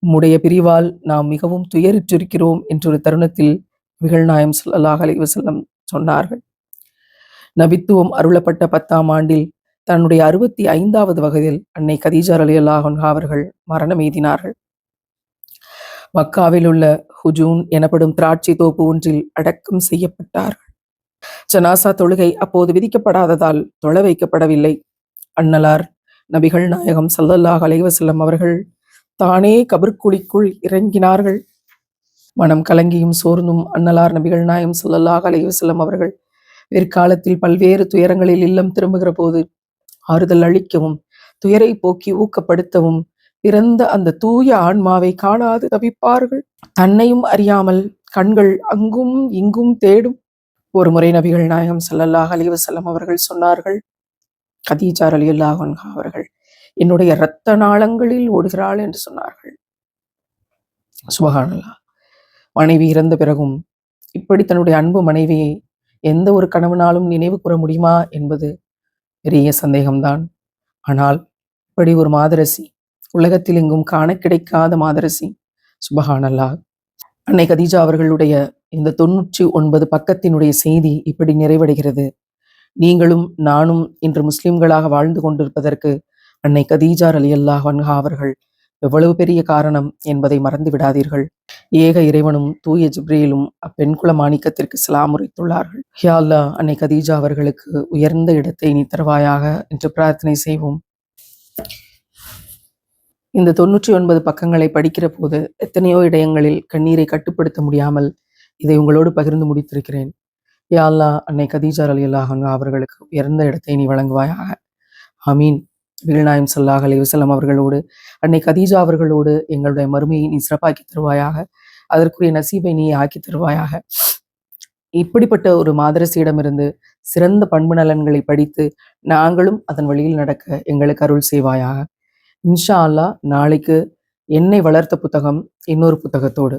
உம்முடைய பிரிவால் நாம் மிகவும் துயரிற்றிருக்கிறோம் என்றொரு தருணத்தில் நபிகள் நாயம் ஸல்லல்லாஹு அலைஹி வஸல்லம் சொன்னார்கள். நபித்துவம் அருளப்பட்ட 10ஆம் ஆண்டில் தன்னுடைய 65வது வயதில் அன்னை கதீஜா ரலியல்லாஹு அன்ஹா அவர்கள் மரணம் எய்தினார்கள். மக்காவில் உள்ள ஹுஜூன் எனப்படும் திராட்சை தோப்பு ஒன்றில் அடக்கம் செய்யப்பட்டார்கள். ஜனாசா தொழுகை அப்போது விதிக்கப்படாததால் தொழ வைக்கப்படவில்லை. அன்னலார் நபிகள் நாயகம் ஸல்லல்லாஹு அலைஹி வஸல்லம் அவர்கள் தானே கபர்குழிக்குள் இறங்கினார்கள். மனம் கலங்கியும் சோர்ந்தும் அன்னலார் நபிகள் நாயகம் ஸல்லல்லாஹு அலைஹி வஸல்லம் அவர்கள் பிற்காலத்தில் பல்வேறு துயரங்களில் இல்லம் திரும்புகிற போது ஆறுதல் அளிக்கவும் துயரை போக்கி ஊக்கப்படுத்தவும் பிறந்த அந்த தூய ஆன்மாவை காணாது தவிப்பார்கள். தன்னையும் அறியாமல் கண்கள் அங்கும் இங்கும் தேடும். ஒரு முறை நபிகள் நாயகம் ஸல்லல்லாஹு அலைஹி வஸல்லம் அவர்கள் சொன்னார்கள், கதீஜா ரலியல்லாஹு அன்ஹா அவர்கள் என்னுடைய இரத்த நாளங்களில் ஓடுகிறாள் என்று சொன்னார்கள். சுப்ஹானல்லாஹ். மனைவி இறந்த பிறகும் இப்படி தன்னுடைய அன்பு மனைவியை எந்த ஒரு கணவனாலும் நினைவு கூற முடியுமா என்பது பெரிய சந்தேகம்தான். ஆனால் இப்படி ஒரு மாதரசி, உலகத்தில் எங்கும் காண கிடைக்காத மாதரசி. சுப்ஹானல்லாஹ். அன்னை கதீஜா அவர்களுடைய இந்த 99 பக்கத்தினுடைய செய்தி இப்படி நிறைவடைகிறது. நீங்களும் நானும் இன்று முஸ்லிம்களாக வாழ்ந்து கொண்டிருப்பதற்கு அன்னை கதீஜா ரலியல்லாஹு அன்ஹா அவர்கள் எவ்வளவு பெரிய காரணம் என்பதை மறந்து விடாதீர்கள். ஏக இறைவனும் தூய ஜிப்ரீலும் அப்பெண் குல மாணிக்கத்திற்கு சலாம் உரைத்துள்ளார்கள். யா அல்லாஹ், அன்னை கதீஜா அவர்களுக்கு உயர்ந்த இடத்தை நீ தருவாயாக என்று பிரார்த்தனை செய்வோம். இந்த 99 பக்கங்களை படிக்கிற போது எத்தனையோ இடங்களில் கண்ணீரை கட்டுப்படுத்த முடியாமல் இதை உங்களோடு பகிர்ந்து முடித்திருக்கிறேன். யா அல்லாஹ், அன்னை கதீஜா ரலியல்லாஹு அன்ஹா அவர்களுக்கு உயர்ந்த இடத்தை நீ வழங்குவாயாக. ஆமீன். நபிகள் ஸல்லல்லாஹு அலைஹி வஸல்லம் அவர்களோடு, அன்னை கதீஜா அவர்களோடு எங்களுடைய மறுமையை நீ சிறப்பாக்கி தருவாயாக. அதற்குரிய நசீபை நீ ஆக்கி தருவாயாக. இப்படிப்பட்ட ஒரு மாதரசியிடமிருந்து சிறந்த பண்பு நலன்களை படித்து நாங்களும் அதன் வழியில் நடக்க எங்களுக்கு அருள் செய்வாயாக. இன்ஷா அல்லாஹ் நாளைக்கு என்னை வளர்த்த புத்தகம் இன்னொரு புத்தகத்தோடு